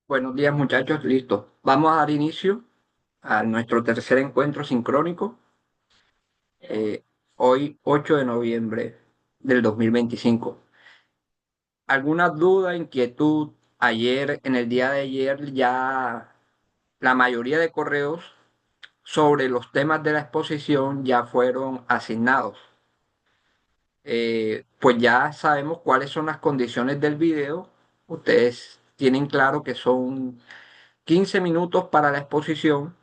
Buenos días, muchachos. Listo. Vamos a dar inicio a nuestro tercer encuentro sincrónico, eh, hoy 8 de noviembre del 2025. ¿Alguna duda, inquietud? Ayer, en el día de ayer, ya la mayoría de correos sobre los temas de la exposición ya fueron asignados. Pues ya sabemos cuáles son las condiciones del video. Ustedes tienen claro que son 15 minutos para la exposición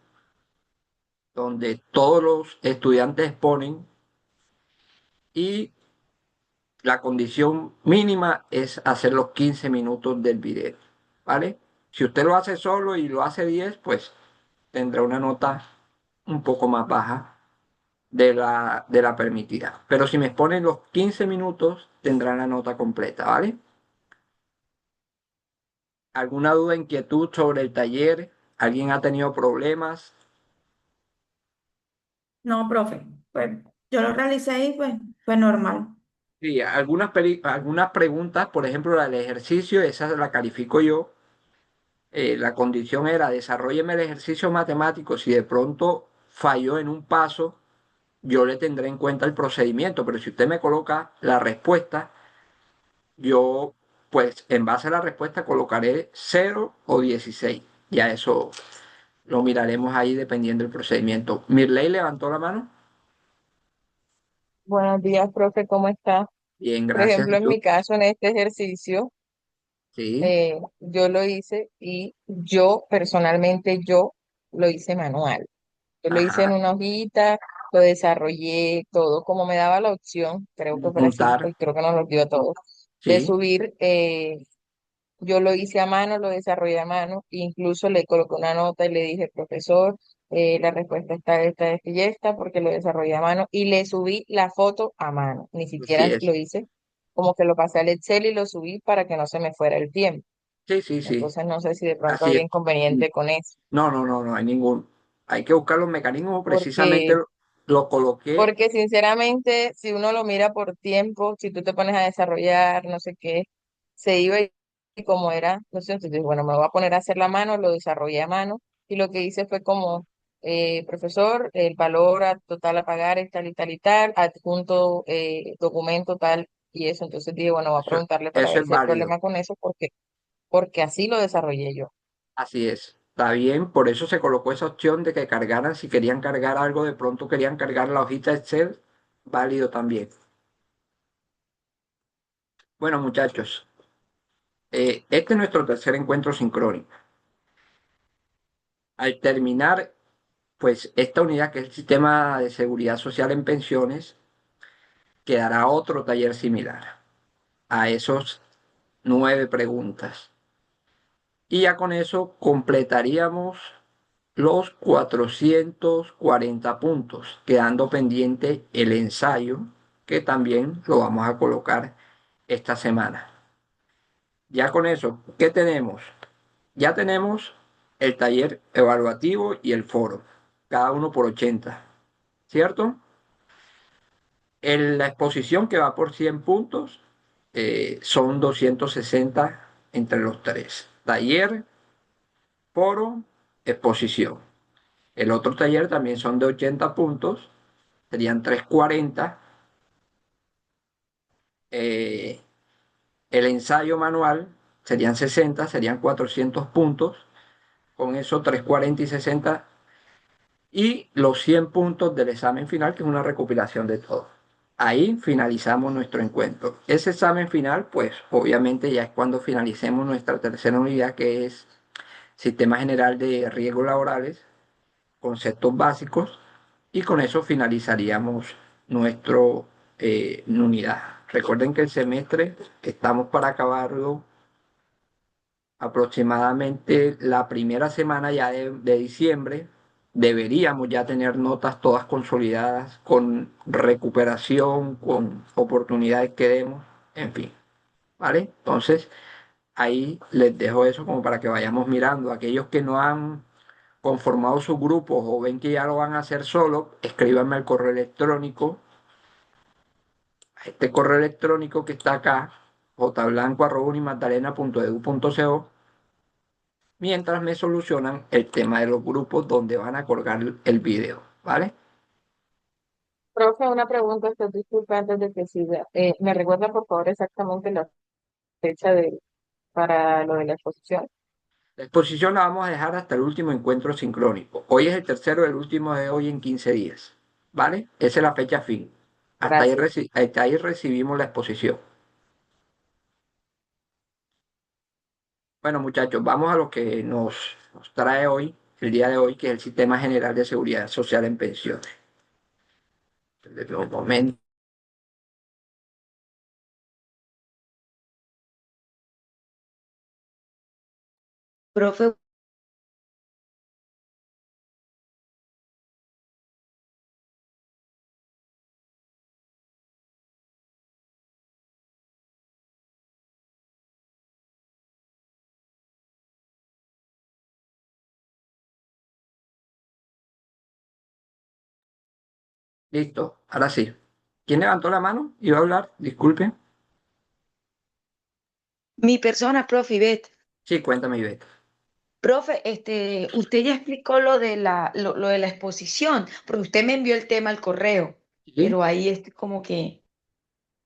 donde todos los estudiantes exponen y la condición mínima es hacer los 15 minutos del video, ¿vale? Si usted lo hace solo y lo hace 10, pues tendrá una nota un poco más baja de la permitida. Pero si me exponen los 15 minutos, tendrán la nota completa, ¿vale? ¿Alguna duda, inquietud sobre el taller? ¿Alguien ha tenido problemas? No, profe, pues yo lo realicé y pues fue normal. Sí, algunas preguntas, por ejemplo, la del ejercicio, esa la califico yo. La condición era desarrólleme el ejercicio matemático. Si de pronto falló en un paso, yo le tendré en cuenta el procedimiento, pero si usted me coloca la respuesta, yo pues en base a la respuesta colocaré 0 o 16. Ya eso lo miraremos ahí dependiendo del procedimiento. Mirley levantó la mano. Buenos días, profe, ¿cómo está? Bien, Por gracias. ejemplo, ¿Y en tú? mi caso, en este ejercicio, Sí. yo lo hice y yo, personalmente, yo lo hice manual. Yo lo hice Ajá. en una hojita, lo desarrollé todo como me daba la opción, creo que fue así, Juntar. pues creo que nos lo dio a todos, de Sí. subir. Yo lo hice a mano, lo desarrollé a mano, incluso le coloqué una nota y le dije, profesor, la respuesta está esta y esta, porque lo desarrollé a mano y le subí la foto a mano. Ni Así siquiera es. lo hice, como que lo pasé al Excel y lo subí para que no se me fuera el tiempo. Sí, sí, sí. Entonces no sé si de pronto Así habría es. inconveniente con eso, No, no, no, no hay ningún. Hay que buscar los mecanismos. Precisamente porque, lo coloqué. porque sinceramente, si uno lo mira por tiempo, si tú te pones a desarrollar, no sé qué, se iba y como era, no sé, entonces, bueno, me voy a poner a hacer la mano, lo desarrollé a mano y lo que hice fue como, profesor, el valor total a pagar es tal y tal y tal, adjunto documento tal y eso. Entonces dije, bueno, voy a Eso, preguntarle para eso ver es si hay válido. problema con eso, porque así lo desarrollé yo. Así es. Está bien. Por eso se colocó esa opción de que cargaran. Si querían cargar algo, de pronto querían cargar la hojita Excel. Válido también. Bueno, muchachos, este es nuestro tercer encuentro sincrónico. Al terminar, pues, esta unidad, que es el sistema de seguridad social en pensiones, quedará otro taller similar a esos 9 preguntas. Y ya con eso completaríamos los 440 puntos, quedando pendiente el ensayo, que también lo vamos a colocar esta semana. Ya con eso, ¿qué tenemos? Ya tenemos el taller evaluativo y el foro, cada uno por 80, ¿cierto? La exposición, que va por 100 puntos, son 260 entre los tres. Taller, foro, exposición. El otro taller también son de 80 puntos, serían 340. Eh, el ensayo manual serían 60, serían 400 puntos. Con eso 340 y 60. Y los 100 puntos del examen final, que es una recopilación de todo. Ahí finalizamos nuestro encuentro. Ese examen final, pues obviamente ya es cuando finalicemos nuestra tercera unidad, que es Sistema General de Riesgos Laborales, conceptos básicos, y con eso finalizaríamos nuestra unidad. Recuerden que el semestre estamos para acabarlo aproximadamente la primera semana ya de diciembre. Deberíamos ya tener notas todas consolidadas, con recuperación, con oportunidades que demos, en fin, ¿vale? Entonces, ahí les dejo eso como para que vayamos mirando. Aquellos que no han conformado sus grupos o ven que ya lo van a hacer solo, escríbanme al correo electrónico, a este correo electrónico que está acá, jblanco@unimagdalena.edu.co, mientras me solucionan el tema de los grupos donde van a colgar el video, ¿vale? Profe, una pregunta, usted disculpe antes de que siga. ¿Me recuerda por favor exactamente la fecha para lo de la exposición? La exposición la vamos a dejar hasta el último encuentro sincrónico. Hoy es el tercero del último de hoy en 15 días, ¿vale? Esa es la fecha fin. Gracias. Hasta ahí recibimos la exposición. Bueno, muchachos, vamos a lo que nos trae hoy, el día de hoy, que es el Sistema General de Seguridad Social en Pensiones. Desde un momento. Profe, Listo, ahora sí. ¿Quién levantó la mano? Iba a hablar, disculpe. mi persona, profe Ivette. Sí, cuéntame, Ivette. Profe, usted ya explicó lo de la exposición, porque usted me envió el tema al correo, ¿Sí? pero ahí es como que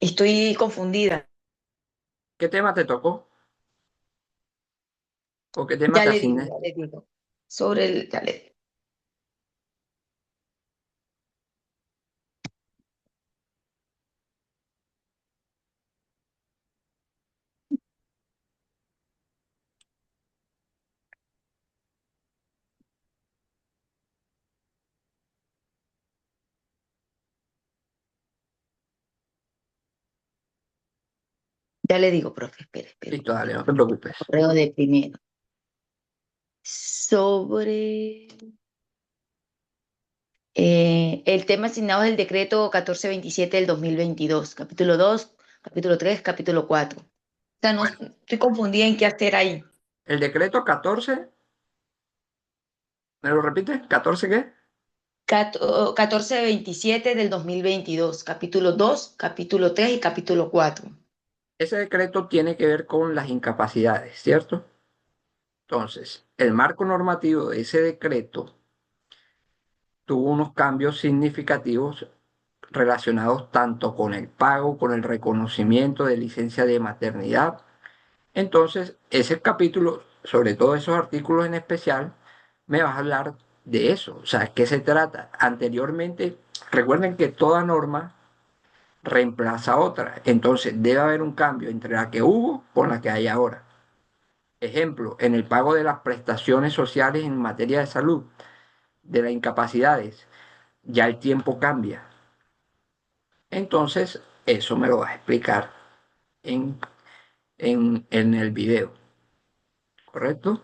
estoy confundida. ¿Qué tema te tocó? ¿O qué tema Ya te le digo, asigné? ya le digo. Sobre el, ya le digo, profe, espere, Listo, dale, no te preocupes. correo de primero. Sobre el tema asignado es el decreto 1427 del 2022, capítulo 2, capítulo 3, capítulo 4. O sea, no, Bueno, estoy confundida en qué hacer ahí. el decreto 14, ¿me lo repites? ¿14 qué? 1427 del 2022, capítulo 2, capítulo 3 y capítulo 4. Ese decreto tiene que ver con las incapacidades, ¿cierto? Entonces, el marco normativo de ese decreto tuvo unos cambios significativos relacionados tanto con el pago, con el reconocimiento de licencia de maternidad. Entonces, ese capítulo, sobre todo esos artículos en especial, me vas a hablar de eso. O sea, ¿qué se trata? Anteriormente, recuerden que toda norma reemplaza a otra. Entonces, debe haber un cambio entre la que hubo con la que hay ahora. Ejemplo, en el pago de las prestaciones sociales en materia de salud, de las incapacidades, ya el tiempo cambia. Entonces, eso me lo vas a explicar en, en el video, ¿correcto?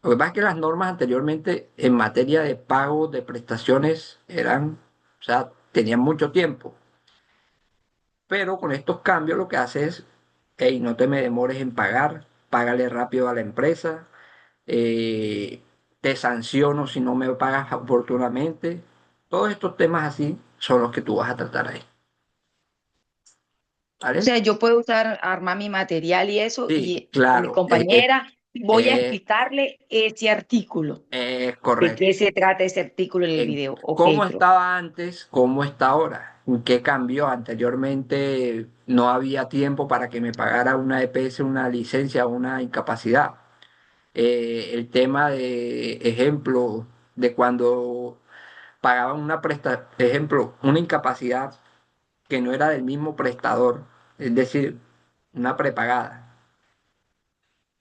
Lo que pasa es que las normas anteriormente en materia de pago de prestaciones eran, o sea, tenían mucho tiempo, pero con estos cambios lo que hace es, hey, no te me demores en pagar, págale rápido a la empresa, eh, te sanciono si no me pagas oportunamente. Todos estos temas así son los que tú vas a tratar ahí, O ¿vale? sea, yo puedo usar, armar mi material y eso, Sí, y con mi claro, compañera voy a eh, explicarle ese artículo. es ¿De qué correcto. se trata ese artículo en el En video? Ok, cómo profe. estaba antes, cómo está ahora, en qué cambió. Anteriormente no había tiempo para que me pagara una EPS, una licencia, una incapacidad. El tema de ejemplo de cuando pagaban ejemplo, una incapacidad que no era del mismo prestador, es decir, una prepagada.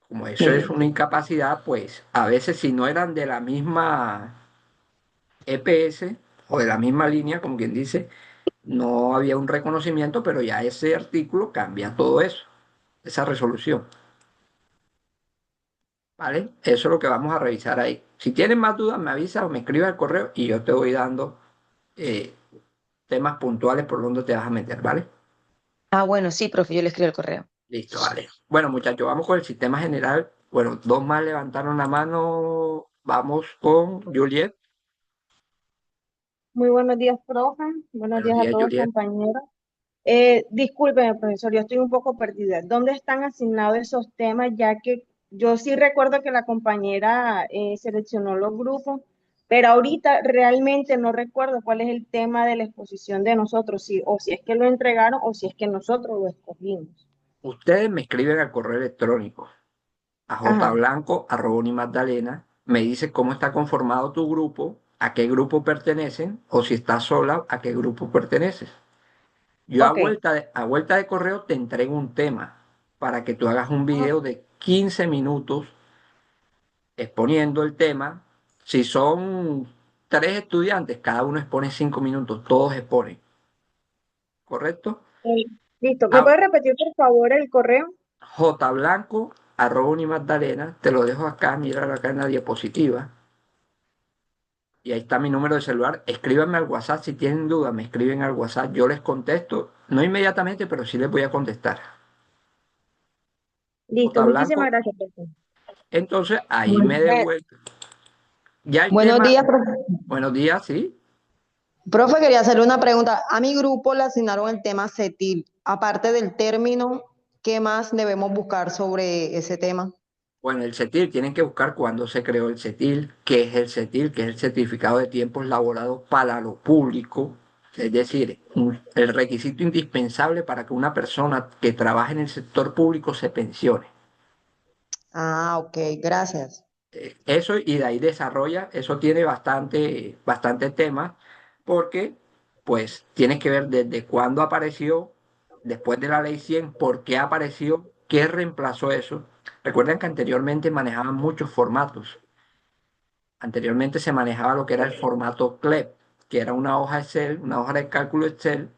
Como eso es Ok. una incapacidad, pues a veces si no eran de la misma EPS o de la misma línea, como quien dice, no había un reconocimiento, pero ya ese artículo cambia todo eso, esa resolución, ¿vale? Eso es lo que vamos a revisar ahí. Si tienes más dudas, me avisas o me escribes al correo y yo te voy dando eh, temas puntuales por donde te vas a meter, ¿vale? Ah, bueno, sí, profe, yo le escribo el correo. Listo, vale. Bueno, muchachos, vamos con el sistema general. Bueno, dos más levantaron la mano. Vamos con Juliet. Muy buenos días, profe. Buenos Buenos días a días, todos, Juliet. compañeros. Discúlpeme, profesor, yo estoy un poco perdida. ¿Dónde están asignados esos temas? Ya que yo sí recuerdo que la compañera seleccionó los grupos, pero ahorita realmente no recuerdo cuál es el tema de la exposición de nosotros, o si es que lo entregaron o si es que nosotros lo escogimos. Ustedes me escriben al correo electrónico a Ajá, jblanco@magdalena, me dice cómo está conformado tu grupo, a qué grupo pertenecen, o si estás sola, a qué grupo perteneces. Yo ok. a vuelta de correo te entrego un tema para que tú hagas un video de 15 minutos exponiendo el tema. Si son 3 estudiantes, cada uno expone 5 minutos, todos exponen, ¿correcto? Listo, ¿me A puedes repetir por favor el correo? jblanco@unimagdalena, te lo dejo acá, míralo acá en la diapositiva. Y ahí está mi número de celular. Escríbanme al WhatsApp si tienen dudas, me escriben al WhatsApp, yo les contesto, no inmediatamente, pero sí les voy a contestar. Listo, J. muchísimas Blanco, gracias, profe. entonces ahí me Profe, devuelve. Ya el Buenos tema, días, profe. buenos días, sí, Profe, quería hacerle una pregunta. A mi grupo le asignaron el tema CETIL. Aparte del término, ¿qué más debemos buscar sobre ese tema? bueno, el CETIL, tienen que buscar cuándo se creó el CETIL, qué es el CETIL, que es el certificado de tiempos laborados para lo público, es decir, el requisito indispensable para que una persona que trabaje en el sector público se pensione. Ah, ok, gracias. Eso y de ahí desarrolla, eso tiene bastante tema, porque pues tienes que ver desde cuándo apareció, después de la ley 100 por qué apareció, qué reemplazó eso. Recuerden que anteriormente manejaban muchos formatos. Anteriormente se manejaba lo que era el formato CLEP, que era una hoja Excel, una hoja de cálculo Excel,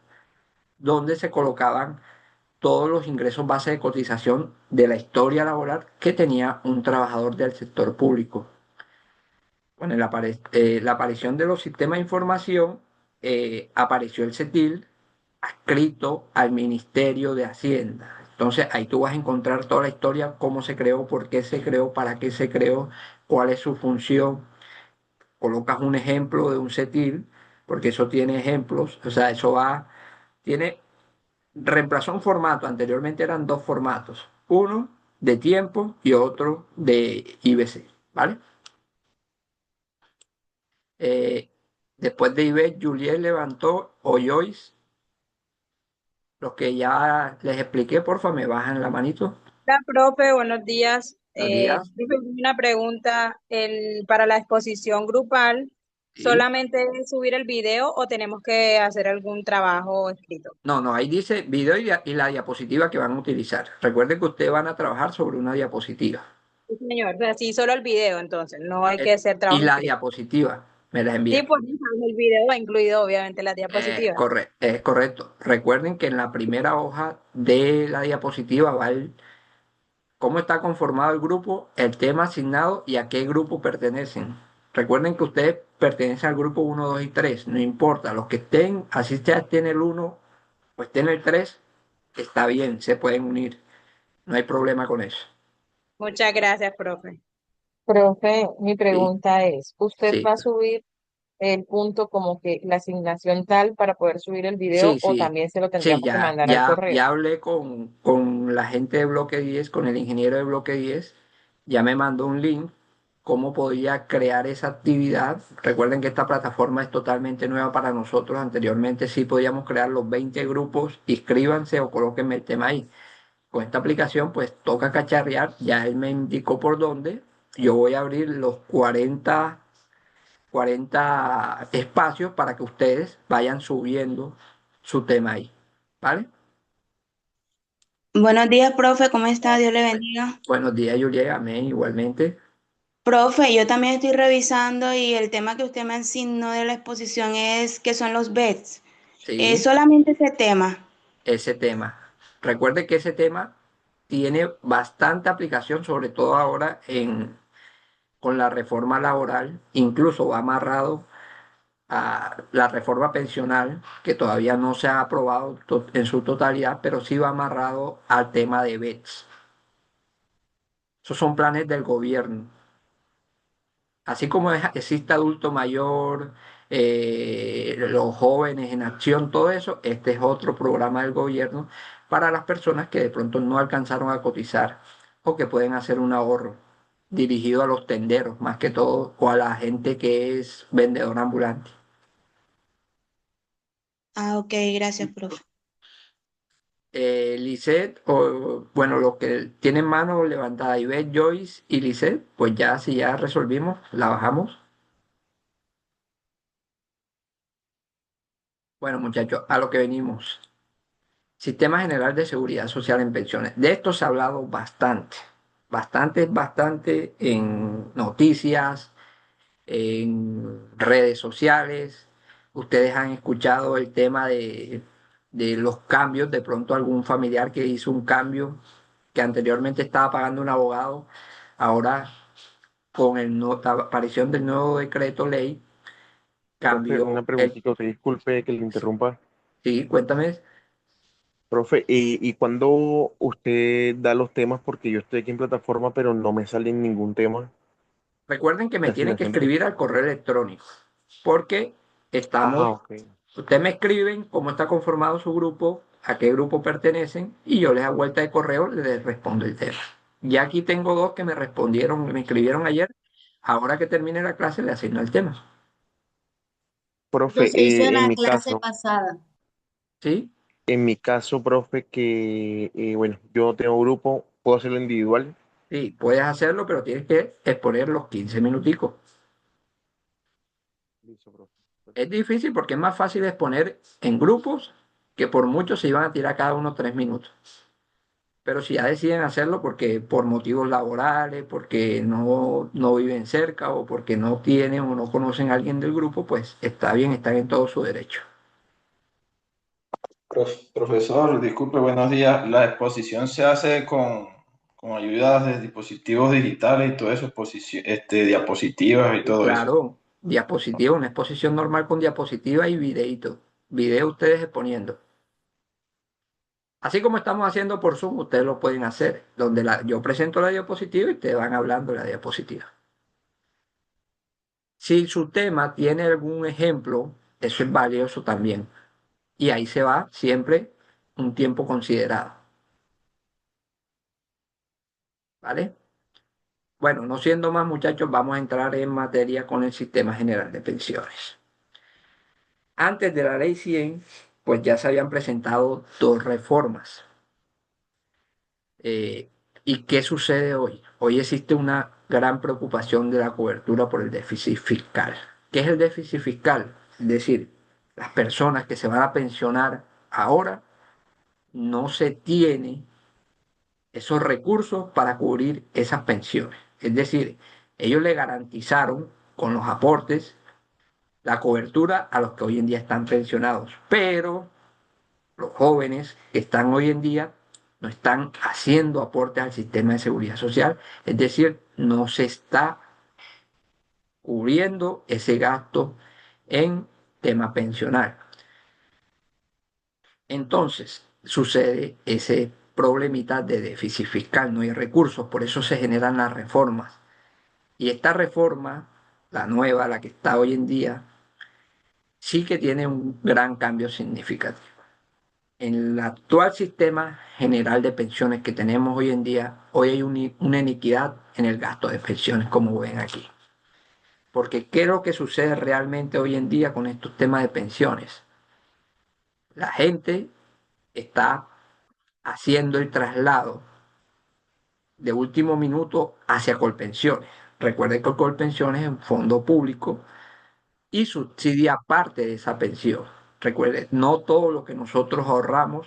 donde se colocaban todos los ingresos base de cotización de la historia laboral que tenía un trabajador del sector público. Bueno, la aparición de los sistemas de información, apareció el CETIL adscrito al Ministerio de Hacienda. Entonces ahí tú vas a encontrar toda la historia, cómo se creó, por qué se creó, para qué se creó, cuál es su función. Colocas un ejemplo de un CETIL, porque eso tiene ejemplos, o sea, reemplazó un formato, anteriormente eran dos formatos, uno de tiempo y otro de IBC, ¿vale? Eh, Después de Ivette, Juliet levantó, o Joyce, los que ya les expliqué, porfa, me bajan la manito. Hola, profe, buenos días. Buenos días. Profe, una pregunta, para la exposición grupal, Sí. ¿solamente es subir el video o tenemos que hacer algún trabajo escrito? No, no, ahí dice video y la diapositiva que van a utilizar. Recuerden que ustedes van a trabajar sobre una diapositiva. Sí, señor, o sea, sí, solo el video, entonces, no hay Eh, que hacer Y trabajo la escrito. diapositiva me la Sí, envían. pues el video va incluido, obviamente, la diapositiva. Es correcto. Recuerden que en la primera hoja de la diapositiva va cómo está conformado el grupo, el tema asignado y a qué grupo pertenecen. Recuerden que ustedes pertenecen al grupo uno, 2 y 3. No importa, los que estén, así sea estén en el uno o estén en el 3, está bien, se pueden unir. No hay problema con eso. Muchas gracias, profe. profe, mi Sí, pregunta es, ¿usted sí, va a subir el punto como que la asignación tal para poder subir el video sí, o sí. también se lo Sí, tendríamos que ya, mandar al ya, correo? ya hablé con la gente de Bloque 10, con el ingeniero de Bloque 10. Ya me mandó un link, cómo podía crear esa actividad. Recuerden que esta plataforma es totalmente nueva para nosotros. Anteriormente sí podíamos crear los 20 grupos, inscríbanse o colóquenme el tema ahí. Con esta aplicación pues toca cacharrear, ya él me indicó por dónde. Yo voy a abrir los 40 espacios para que ustedes vayan subiendo su tema ahí, ¿vale? Buenos días, profe, ¿cómo está? Dios le bendiga. Buenos días, Julia, amén, igualmente. Profe, yo también estoy revisando y el tema que usted me asignó de la exposición es que son los BETS. ¿Es Sí, solamente ese tema? ese tema. Recuerde que ese tema tiene bastante aplicación, sobre todo ahora con la reforma laboral, incluso va amarrado a la reforma pensional, que todavía no se ha aprobado en su totalidad, pero sí va amarrado al tema de BETS. Esos son planes del gobierno. Así como existe adulto mayor, los jóvenes en acción, todo eso, este es otro programa del gobierno para las personas que de pronto no alcanzaron a cotizar o que pueden hacer un ahorro dirigido a los tenderos, más que todo, o a la gente que es vendedor ambulante. Ah, ok, gracias, profe. Lisette, o bueno, los que tienen mano levantada, Ivette, Joyce y Lisette, pues ya si ya resolvimos, la bajamos. Bueno, muchachos, a lo que venimos. Sistema General de Seguridad Social en Pensiones. De esto se ha hablado bastante, bastante en noticias, en redes sociales. Ustedes han escuchado el tema de los cambios, de pronto algún familiar que hizo un cambio que anteriormente estaba pagando un abogado, ahora con la aparición del nuevo decreto ley, Profe, una cambió el... preguntita, usted disculpe que le interrumpa. Sí, cuéntame. Profe, ¿y cuándo usted da los temas? Porque yo estoy aquí en plataforma, pero no me sale ningún tema Recuerden que me de tienen que asignación de... escribir al correo electrónico, porque Ah, estamos, ok. ustedes me escriben cómo está conformado su grupo, a qué grupo pertenecen, y yo les a vuelta de correo les respondo el tema. Ya aquí tengo dos que me respondieron, me escribieron ayer. Ahora que termine la clase, le asigno el tema. Profe, Eso se hizo en la clase pasada. ¿Sí? en mi caso, profe, que, bueno, yo no tengo grupo, puedo hacerlo individual. Sí, puedes hacerlo, pero tienes que exponer los 15 minuticos. Listo, profe. Es Perfecto. difícil porque es más fácil exponer en grupos que por mucho se iban a tirar cada uno 3 minutos. Pero si ya deciden hacerlo porque por motivos laborales, porque no viven cerca o porque no tienen o no conocen a alguien del grupo, pues está bien, están en todo su derecho. Profesor, disculpe, buenos días. La exposición se hace con ayuda de dispositivos digitales y todo eso, diapositivas y Y todo eso. claro, diapositiva, una exposición normal con diapositiva y videíto. Video ustedes exponiendo. Así como estamos haciendo por Zoom, ustedes lo pueden hacer, donde yo presento la diapositiva y ustedes van hablando de la diapositiva. Si su tema tiene algún ejemplo, eso es valioso también. Y ahí se va siempre un tiempo considerado. ¿Vale? Bueno, no siendo más muchachos, vamos a entrar en materia con el Sistema General de Pensiones. Antes de la Ley 100, pues ya se habían presentado dos reformas. Eh, ¿Y qué sucede hoy? Hoy existe una gran preocupación de la cobertura por el déficit fiscal. ¿Qué es el déficit fiscal? Es decir, las personas que se van a pensionar ahora no se tiene esos recursos para cubrir esas pensiones. Es decir, ellos le garantizaron con los aportes la cobertura a los que hoy en día están pensionados, pero los jóvenes que están hoy en día no están haciendo aportes al sistema de seguridad social, es decir, no se está cubriendo ese gasto en tema pensional. Entonces, sucede ese problemita de déficit fiscal, no hay recursos, por eso se generan las reformas. Y esta reforma, la nueva, la que está hoy en día, sí que tiene un gran cambio significativo. En el actual sistema general de pensiones que tenemos hoy en día, hoy hay una iniquidad en el gasto de pensiones, como ven aquí. Porque ¿qué es lo que sucede realmente hoy en día con estos temas de pensiones? La gente está haciendo el traslado de último minuto hacia Colpensiones. Recuerden que Colpensiones es un fondo público y subsidia parte de esa pensión. Recuerden, no todo lo que nosotros ahorramos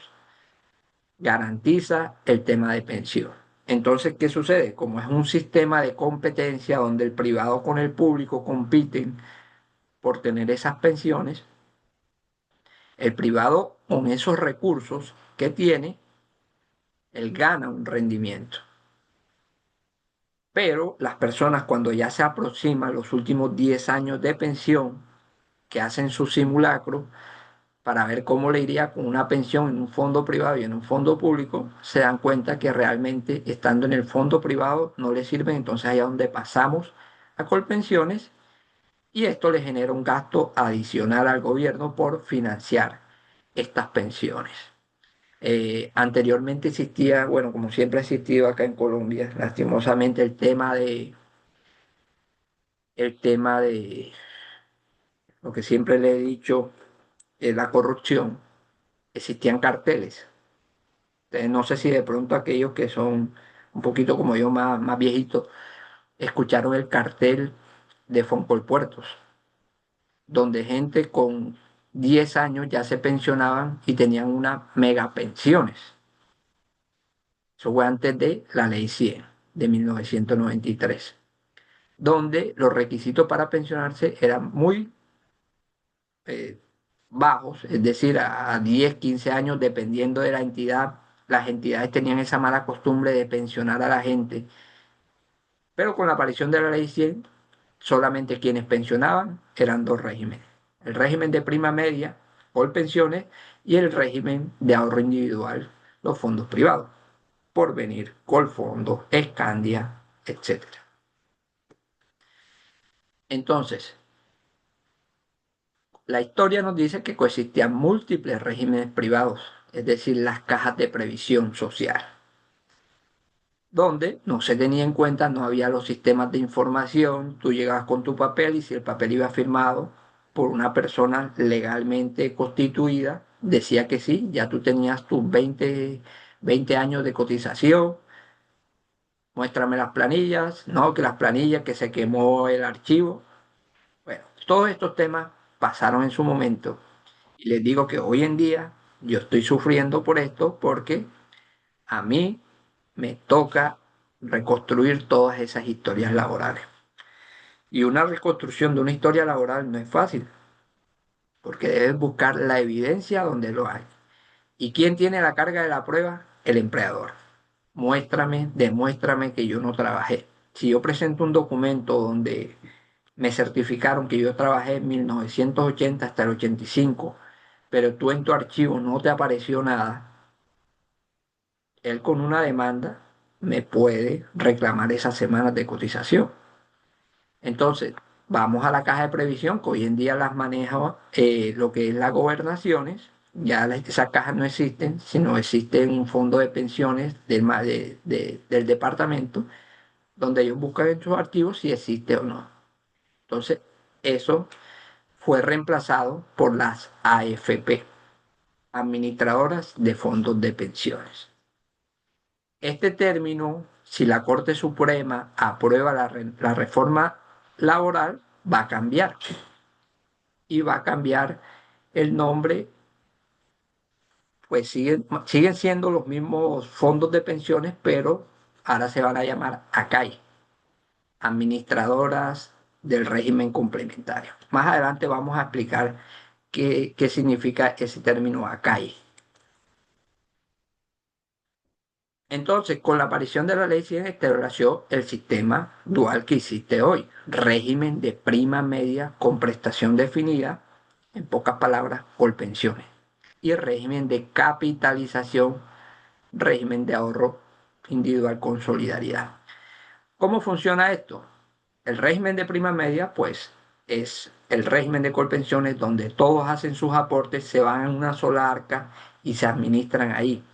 garantiza el tema de pensión. Entonces, ¿qué sucede? Como es un sistema de competencia donde el privado con el público compiten por tener esas pensiones, el privado con esos recursos que tiene, él gana un rendimiento. Pero las personas cuando ya se aproximan los últimos 10 años de pensión, que hacen su simulacro para ver cómo le iría con una pensión en un fondo privado y en un fondo público, se dan cuenta que realmente estando en el fondo privado no les sirven, entonces ahí es donde pasamos a Colpensiones y esto le genera un gasto adicional al gobierno por financiar estas pensiones. Anteriormente existía, bueno, como siempre ha existido acá en Colombia, lastimosamente el tema de lo que siempre le he dicho, la corrupción. Existían carteles. No sé si de pronto aquellos que son un poquito como yo, más viejitos, escucharon el cartel de Foncolpuertos, donde gente con 10 años ya se pensionaban y tenían unas mega pensiones. Eso fue antes de la Ley 100 de 1993, donde los requisitos para pensionarse eran muy eh, bajos, es decir, a 10, 15 años, dependiendo de la entidad. Las entidades tenían esa mala costumbre de pensionar a la gente, pero con la aparición de la Ley 100, solamente quienes pensionaban eran dos regímenes: el régimen de prima media, pensiones, y el régimen de ahorro individual, los fondos privados, Porvenir, Colfondo, Escandia, etcétera. Entonces, la historia nos dice que coexistían múltiples regímenes privados, es decir, las cajas de previsión social, donde no se tenía en cuenta, no había los sistemas de información. Tú llegabas con tu papel y si el papel iba firmado por una persona legalmente constituida, decía que sí, ya tú tenías tus 20 años de cotización. Muéstrame las planillas, no, que las planillas, que se quemó el archivo. Bueno, todos estos temas pasaron en su momento. Y les digo que hoy en día yo estoy sufriendo por esto porque a mí me toca reconstruir todas esas historias laborales. Y una reconstrucción de una historia laboral no es fácil, porque debes buscar la evidencia donde lo hay. ¿Y quién tiene la carga de la prueba? El empleador. Muéstrame, demuéstrame que yo no trabajé. Si yo presento un documento donde me certificaron que yo trabajé en 1980 hasta el 85, pero tú en tu archivo no te apareció nada, él con una demanda me puede reclamar esas semanas de cotización. Entonces, vamos a la caja de previsión, que hoy en día las maneja lo que es las gobernaciones. Ya esas cajas no existen, sino existe un fondo de pensiones del departamento, donde ellos buscan en sus archivos si existe o no. Entonces, eso fue reemplazado por las AFP, administradoras de fondos de pensiones. Este término, si la Corte Suprema aprueba la reforma laboral, va a cambiar, y va a cambiar el nombre. Pues siguen siendo los mismos fondos de pensiones, pero ahora se van a llamar ACAI, administradoras del régimen complementario. Más adelante vamos a explicar qué significa ese término ACAI. Entonces, con la aparición de la Ley 100 estableció el sistema dual que existe hoy: régimen de prima media con prestación definida, en pocas palabras, Colpensiones, y el régimen de capitalización, régimen de ahorro individual con solidaridad. ¿Cómo funciona esto? El régimen de prima media, pues, es el régimen de Colpensiones donde todos hacen sus aportes, se van en una sola arca y se administran ahí.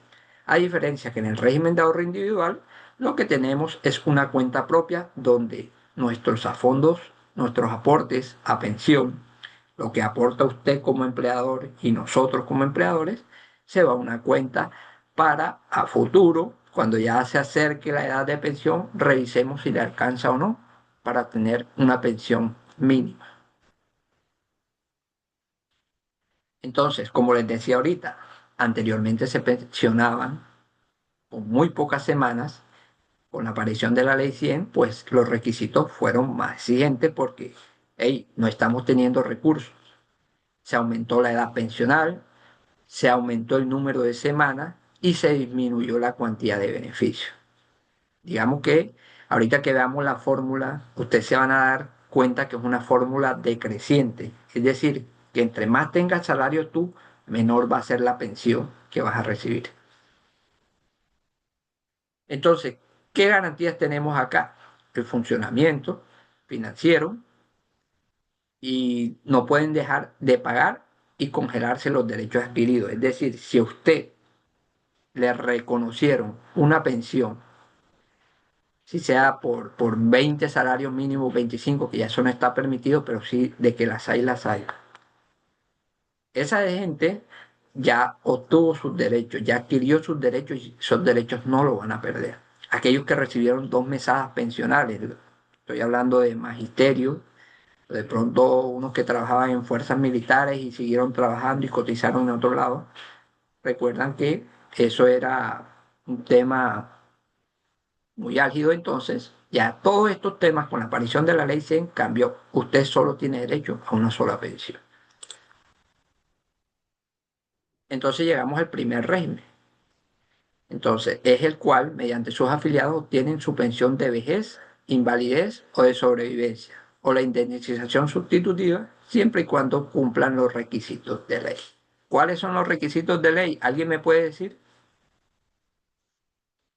A diferencia que en el régimen de ahorro individual, lo que tenemos es una cuenta propia donde nuestros fondos, nuestros aportes a pensión, lo que aporta usted como empleador y nosotros como empleadores, se va a una cuenta para a futuro, cuando ya se acerque la edad de pensión, revisemos si le alcanza o no para tener una pensión mínima. Entonces, como les decía ahorita, anteriormente se pensionaban con muy pocas semanas. Con la aparición de la Ley 100, pues los requisitos fueron más exigentes porque, hey, no estamos teniendo recursos. Se aumentó la edad pensional, se aumentó el número de semanas y se disminuyó la cuantía de beneficios. Digamos que ahorita que veamos la fórmula, ustedes se van a dar cuenta que es una fórmula decreciente. Es decir, que entre más tengas salario tú, menor va a ser la pensión que vas a recibir. Entonces, ¿qué garantías tenemos acá? El funcionamiento financiero, y no pueden dejar de pagar y congelarse los derechos adquiridos. Es decir, si usted le reconocieron una pensión, si sea por 20 salarios mínimos, 25, que ya eso no está permitido, pero sí de que las hay, las hay. Esa gente ya obtuvo sus derechos, ya adquirió sus derechos y esos derechos no lo van a perder. Aquellos que recibieron 2 mesadas pensionales, estoy hablando de magisterio, de pronto unos que trabajaban en fuerzas militares y siguieron trabajando y cotizaron en otro lado, recuerdan que eso era un tema muy álgido. Entonces ya todos estos temas con la aparición de la ley 100 cambió. Usted solo tiene derecho a una sola pensión. Entonces llegamos al primer régimen. Entonces es el cual, mediante sus afiliados, obtienen su pensión de vejez, invalidez o de sobrevivencia, o la indemnización sustitutiva, siempre y cuando cumplan los requisitos de ley. ¿Cuáles son los requisitos de ley? ¿Alguien me puede decir?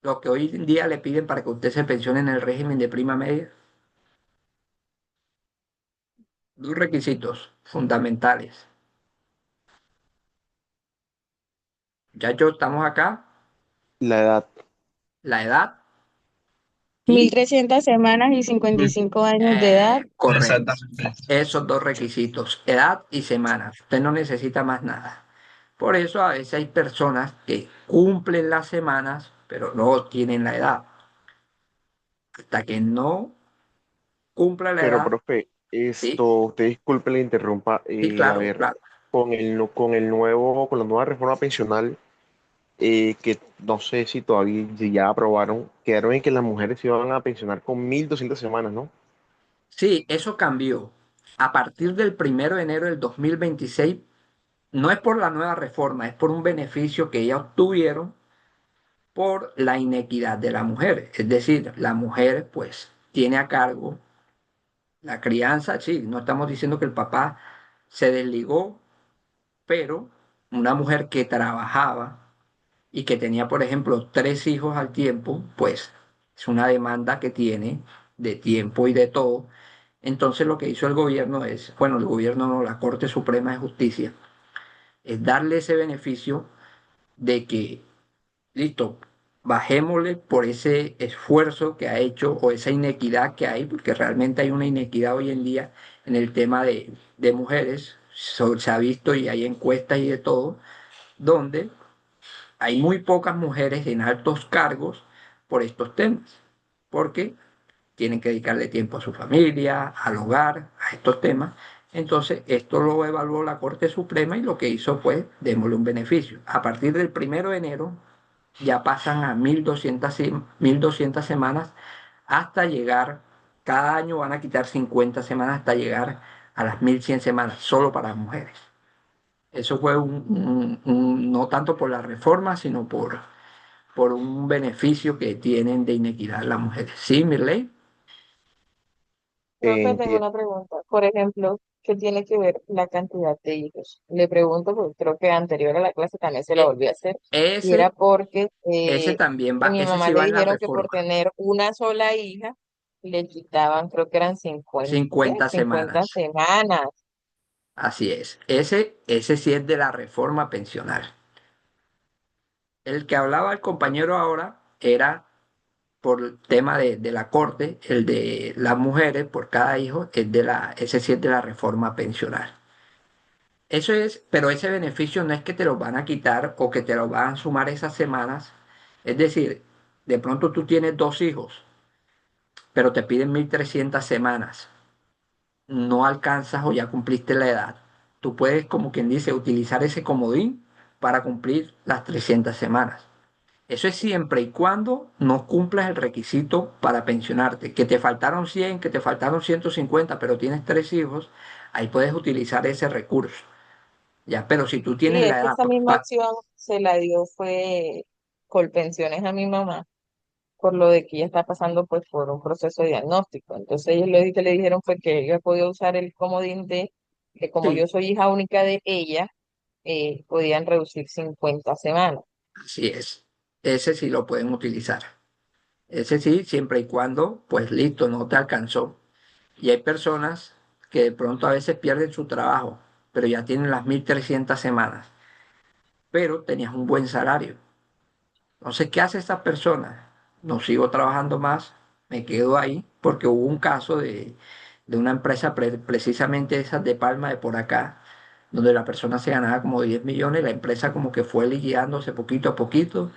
Lo que hoy en día le piden para que usted se pensione en el régimen de prima media. Dos requisitos fundamentales. Ya yo estamos acá, La edad. la edad y 1.300 semanas y 55 años de edad. correcto. Exactamente. Esos dos requisitos, edad y semanas. Usted no necesita más nada. Por eso a veces hay personas que cumplen las semanas, pero no tienen la edad. Hasta que no cumpla la Pero, edad, profe, sí, usted disculpe, le interrumpa. sí, A claro, ver, claro. con la nueva reforma pensional, que no sé si todavía si ya aprobaron, quedaron en que las mujeres se iban a pensionar con 1.200 semanas, ¿no? Sí, eso cambió. A partir del 1 de enero del 2026, no es por la nueva reforma, es por un beneficio que ellas obtuvieron por la inequidad de la mujer. Es decir, la mujer pues tiene a cargo la crianza, sí, no estamos diciendo que el papá se desligó, pero una mujer que trabajaba y que tenía, por ejemplo, 3 hijos al tiempo, pues es una demanda que tiene de tiempo y de todo. Entonces lo que hizo el gobierno es, bueno, el gobierno no, la Corte Suprema de Justicia, es darle ese beneficio de que listo, bajémosle por ese esfuerzo que ha hecho o esa inequidad que hay, porque realmente hay una inequidad hoy en día en el tema de mujeres, se ha visto y hay encuestas y de todo, donde hay muy pocas mujeres en altos cargos por estos temas, porque tienen que dedicarle tiempo a su familia, al hogar, a estos temas. Entonces, esto lo evaluó la Corte Suprema y lo que hizo fue démosle un beneficio. A partir del 1 de enero ya pasan a 1.200 semanas hasta llegar, cada año van a quitar 50 semanas hasta llegar a las 1.100 semanas, solo para las mujeres. Eso fue no tanto por la reforma, sino por un beneficio que tienen de inequidad las mujeres. ¿Sí, Mirley? Profe, tengo Entiendo. una pregunta. Por ejemplo, ¿qué tiene que ver la cantidad de hijos? Le pregunto porque creo que anterior a la clase también se la E- volví a hacer. Y era Ese, porque ese también a va, mi ese mamá sí le va en la dijeron que por reforma. tener una sola hija le quitaban, creo que eran 50, ¿qué? 50 50 semanas. semanas. Así es. Ese sí es de la reforma pensional. El que hablaba el compañero ahora era por el tema de la corte, el de las mujeres por cada hijo, ese sí es de la reforma pensional. Eso es, pero ese beneficio no es que te lo van a quitar o que te lo van a sumar esas semanas. Es decir, de pronto tú tienes 2 hijos, pero te piden 1.300 semanas. No alcanzas o ya cumpliste la edad. Tú puedes, como quien dice, utilizar ese comodín para cumplir las 300 semanas. Eso es siempre y cuando no cumplas el requisito para pensionarte. Que te faltaron 100, que te faltaron 150, pero tienes 3 hijos, ahí puedes utilizar ese recurso. Ya, pero si tú Sí, tienes es la que edad, esa misma acción se la dio fue Colpensiones a mi mamá, por lo de que ella está pasando pues por un proceso de diagnóstico. Entonces ellos lo que le dijeron fue que ella podía usar el comodín de que como sí, yo soy hija única de ella, podían reducir 50 semanas. así es. Ese sí lo pueden utilizar. Ese sí, siempre y cuando, pues listo, no te alcanzó. Y hay personas que de pronto a veces pierden su trabajo, pero ya tienen las 1.300 semanas, pero tenías un buen salario. Entonces, ¿qué hace esta persona? No sigo trabajando más, me quedo ahí, porque hubo un caso de una empresa precisamente esas de Palma de por acá, donde la persona se ganaba como 10 millones, la empresa como que fue liquidándose poquito a poquito,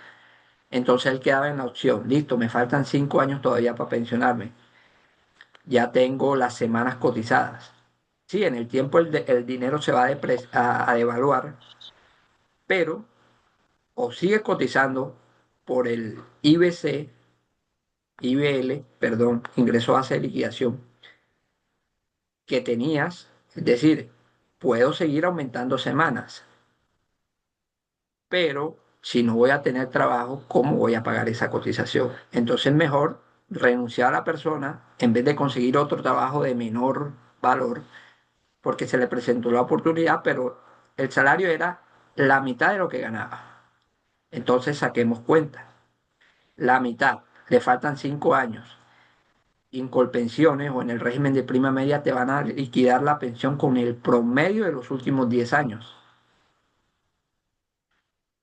entonces él quedaba en la opción, listo, me faltan 5 años todavía para pensionarme, ya tengo las semanas cotizadas. Sí, en el tiempo el dinero se va a devaluar, pero o sigue cotizando por el IBL, perdón, ingreso base de liquidación que tenías, es decir, puedo seguir aumentando semanas, pero si no voy a tener trabajo, ¿cómo voy a pagar esa cotización? Entonces mejor renunciar a la persona en vez de conseguir otro trabajo de menor valor, porque se le presentó la oportunidad, pero el salario era la mitad de lo que ganaba. Entonces saquemos cuenta, la mitad, le faltan 5 años. En Colpensiones o en el régimen de prima media te van a liquidar la pensión con el promedio de los últimos 10 años.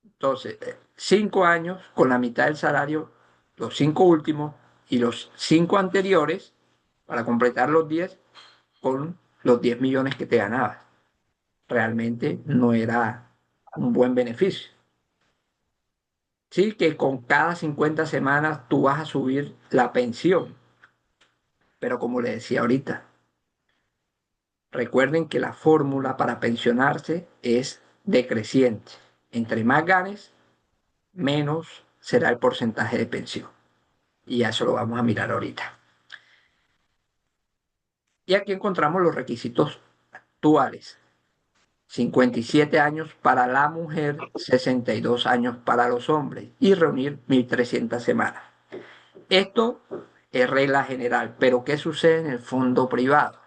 Entonces, 5 años con la mitad del salario, los 5 últimos y los 5 anteriores, para completar los 10 con los 10 millones que te ganabas. Realmente no era un buen beneficio. Sí, que con cada 50 semanas tú vas a subir la pensión, pero como le decía ahorita, recuerden que la fórmula para pensionarse es decreciente. Entre más ganes, menos será el porcentaje de pensión. Y eso lo vamos a mirar ahorita. Y aquí encontramos los requisitos actuales. 57 años para la mujer, 62 años para los hombres y reunir 1.300 semanas. Esto es regla general, pero ¿qué sucede en el fondo privado?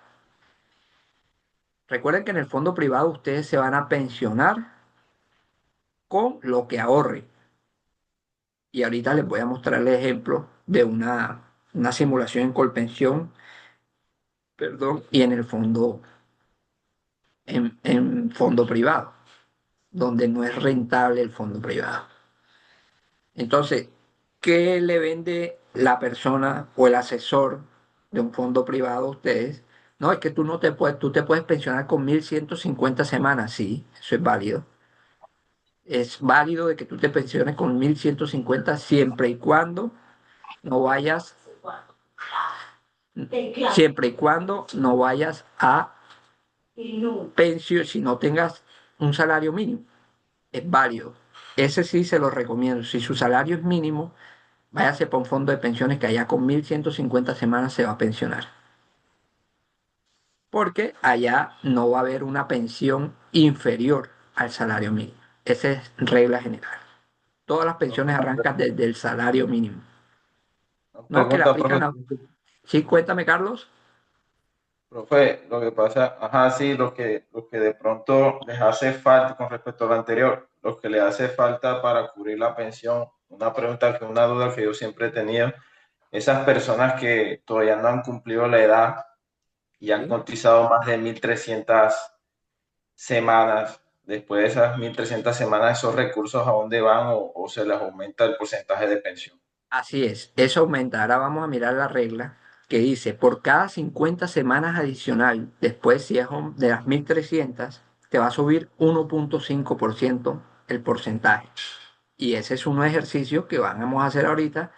Recuerden que en el fondo privado ustedes se van a pensionar con lo que ahorren. Y ahorita les voy a mostrar el ejemplo de una simulación en Colpensión, perdón, y en el fondo, en fondo privado, donde no es rentable el fondo privado. Entonces, ¿qué le vende la persona o el asesor de un fondo privado a ustedes? No, es que tú te puedes pensionar con 1.150 semanas, sí, eso es válido. Es válido de que tú te pensiones con 1.150 siempre y cuando no vayas siempre y cuando no vayas a pensión, si no tengas un salario mínimo, es válido. Ese sí se lo recomiendo. Si su salario es mínimo, váyase para un fondo de pensiones que allá con 1.150 semanas se va a pensionar. Porque allá no va a haber una pensión inferior al salario mínimo. Esa es regla general. Todas las pensiones arrancan desde el salario mínimo. No que le Pregunta, aplican profe. a... Sí, cuéntame, Carlos. Profe, lo que pasa, ajá, sí, lo que de pronto les hace falta con respecto a lo anterior, lo que le hace falta para cubrir la pensión, una duda que yo siempre he tenido, esas personas que todavía no han cumplido la edad y han Sí. cotizado más de 1.300 semanas, después de esas 1.300 semanas, esos recursos a dónde van o se les aumenta el porcentaje de pensión. Así es, eso aumenta. Ahora vamos a mirar la regla que dice, por cada 50 semanas adicional, después si es de las 1.300 te va a subir 1,5% el porcentaje. Y ese es un ejercicio que vamos a hacer ahorita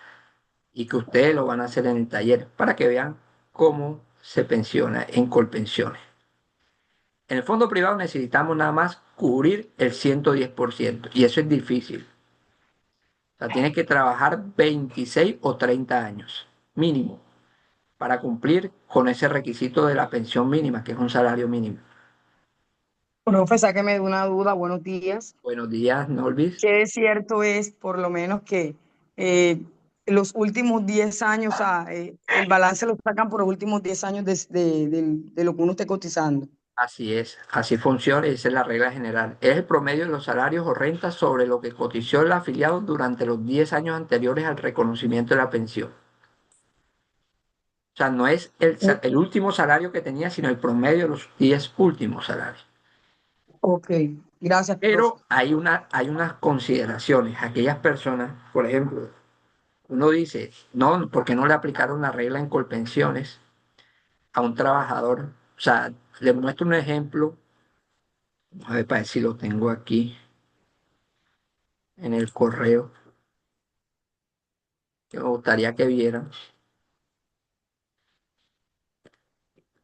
y que ustedes lo van a hacer en el taller para que vean cómo se pensiona en Colpensiones. En el fondo privado necesitamos nada más cubrir el 110% y eso es difícil. O sea, tienes que trabajar 26 o 30 años mínimo para cumplir con ese requisito de la pensión mínima, que es un salario mínimo. Profe, sáqueme de una duda, buenos días. Buenos días, Norvis. ¿Qué cierto es, por lo menos, que eh, los últimos 10 años, el balance lo sacan por los últimos 10 años de lo que uno esté cotizando? Así es, así funciona y esa es la regla general. Es el promedio de los salarios o rentas sobre lo que cotizó el afiliado durante los 10 años anteriores al reconocimiento de la pensión. O sea, no es el último salario que tenía, sino el promedio de los 10 últimos salarios. Ok, Gracias, profe. Pero hay unas consideraciones. Aquellas personas, por ejemplo, uno dice, no, porque no le aplicaron la regla en Colpensiones a un trabajador. O sea, le muestro un ejemplo, a ver para ver si lo tengo aquí en el correo, que me gustaría que vieran.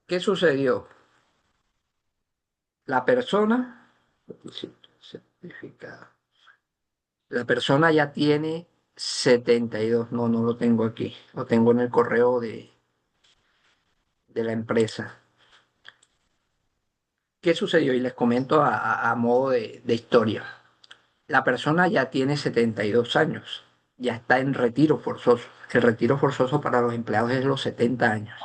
¿Qué sucedió? La persona, certificado. La persona ya tiene 72. No, no lo tengo aquí. Lo tengo en el correo de la empresa. ¿Qué sucedió? Y les comento a modo de historia. La persona ya tiene 72 años. Ya está en retiro forzoso. El retiro forzoso para los empleados es los 70 años.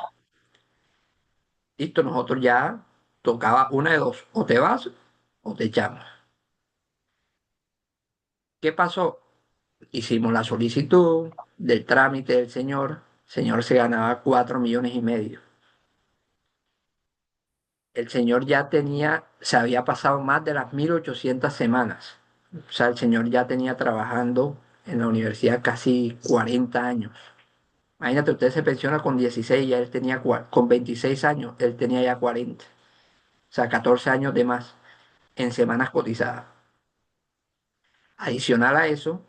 Listo, nosotros ya tocaba una de dos. O te vas o te echamos. ¿Qué pasó? Hicimos la solicitud del trámite del señor. El señor se ganaba 4,5 millones. El señor ya tenía, se había pasado más de las 1.800 semanas. O sea, el señor ya tenía trabajando en la universidad casi 40 años. Imagínate, usted se pensiona con 16, ya él tenía, con 26 años, él tenía ya 40. O sea, 14 años de más en semanas cotizadas. Adicional a eso,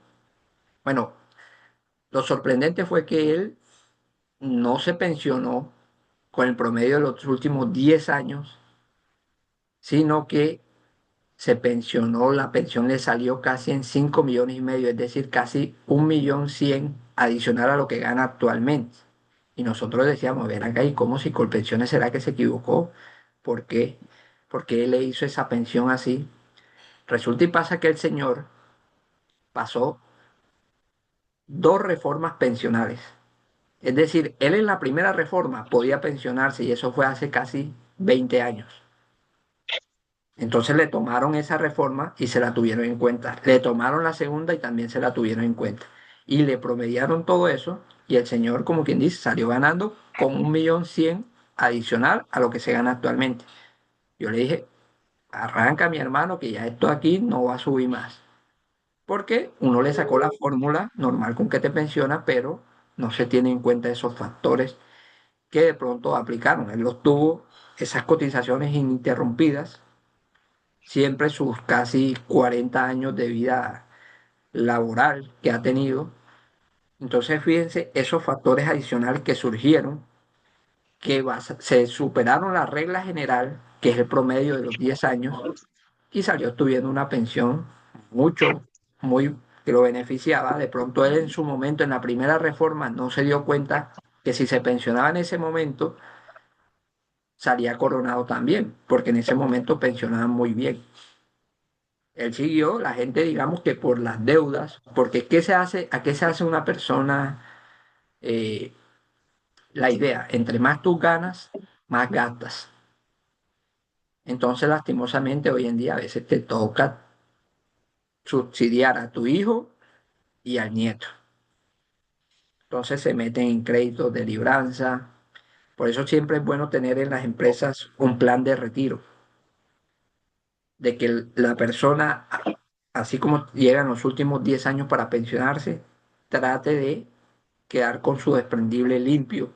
bueno, lo sorprendente fue que él no se pensionó con el promedio de los últimos 10 años, sino que se pensionó, la pensión le salió casi en 5,5 millones, es decir, casi 1,100,000 adicional a lo que gana actualmente. Y nosotros decíamos, ven acá, ¿y cómo si Colpensiones será que se equivocó? ¿Por qué? Porque él le hizo esa pensión así. Resulta y pasa que el señor pasó dos reformas pensionales. Es decir, él en la primera reforma podía pensionarse y eso fue hace casi 20 años. Entonces le tomaron esa reforma y se la tuvieron en cuenta. Le tomaron la segunda y también se la tuvieron en cuenta. Y le promediaron todo eso y el señor, como quien dice, salió ganando con 1,100,000 adicional a lo que se gana actualmente. Yo le dije, arranca mi hermano que ya esto aquí no va a subir más. Porque uno le sacó la fórmula normal con que te pensiona, pero no se tiene en cuenta esos factores que de pronto aplicaron. Él los tuvo, esas cotizaciones ininterrumpidas siempre sus casi 40 años de vida laboral que ha tenido. Entonces, fíjense esos factores adicionales que surgieron, que se superaron la regla general, que es el promedio de los 10 años, y salió tuviendo una pensión mucho, muy, que lo beneficiaba. De pronto él en su momento, en la primera reforma, no se dio cuenta que si se pensionaba en ese momento, salía coronado también, porque en ese momento pensionaban muy bien. Él siguió, la gente, digamos que por las deudas, porque ¿qué se hace? ¿A qué se hace una persona? eh, la idea, entre más tú ganas, más gastas. Entonces, lastimosamente, hoy en día a veces te toca subsidiar a tu hijo y al nieto. Entonces se meten en créditos de libranza. Por eso siempre es bueno tener en las empresas un plan de retiro, de que la persona, así como llegan los últimos 10 años para pensionarse, trate de quedar con su desprendible limpio,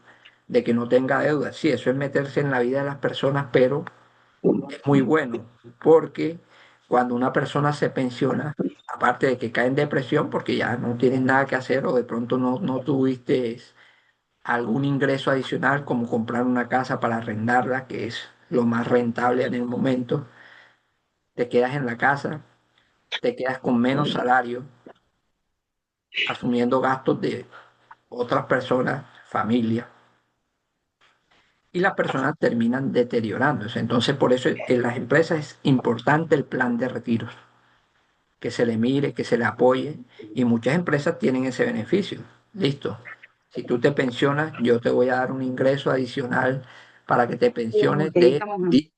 de que no tenga deudas. Sí, eso es meterse en la vida de las personas, pero es muy bueno, porque cuando una persona se pensiona, aparte de que cae en depresión, porque ya no tienes nada que hacer o de pronto no tuviste algún ingreso adicional como comprar una casa para arrendarla, que es lo más rentable en el momento, te quedas en la casa, te quedas con menos salario, asumiendo gastos de otras personas, familia, y las personas terminan deteriorándose. Entonces, por eso en las empresas es importante el plan de retiros, que se le mire, que se le apoye, y muchas empresas tienen ese beneficio. Listo. Si tú te pensionas, yo te voy a dar un ingreso adicional para que te pensiones de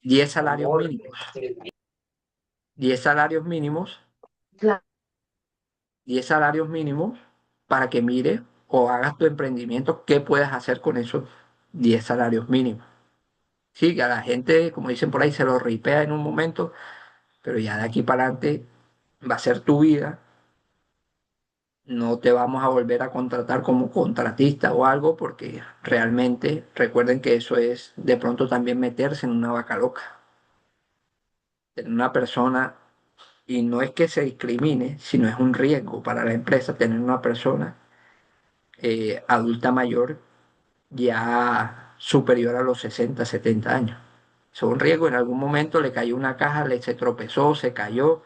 10 salarios mínimos. 10 salarios mínimos, 10 salarios mínimos para que mires o hagas tu emprendimiento, qué puedes hacer con esos 10 salarios mínimos. Sí, que a la gente, como dicen por ahí, se lo ripea en un momento, pero ya de aquí para adelante va a ser tu vida, no te vamos a volver a contratar como contratista o algo, porque realmente recuerden que eso es de pronto también meterse en una vaca loca. Tener una persona, y no es que se discrimine, sino es un riesgo para la empresa tener una persona adulta mayor ya superior a los 60 70 años. Es un riesgo, en algún momento le cayó una caja, le se tropezó, se cayó.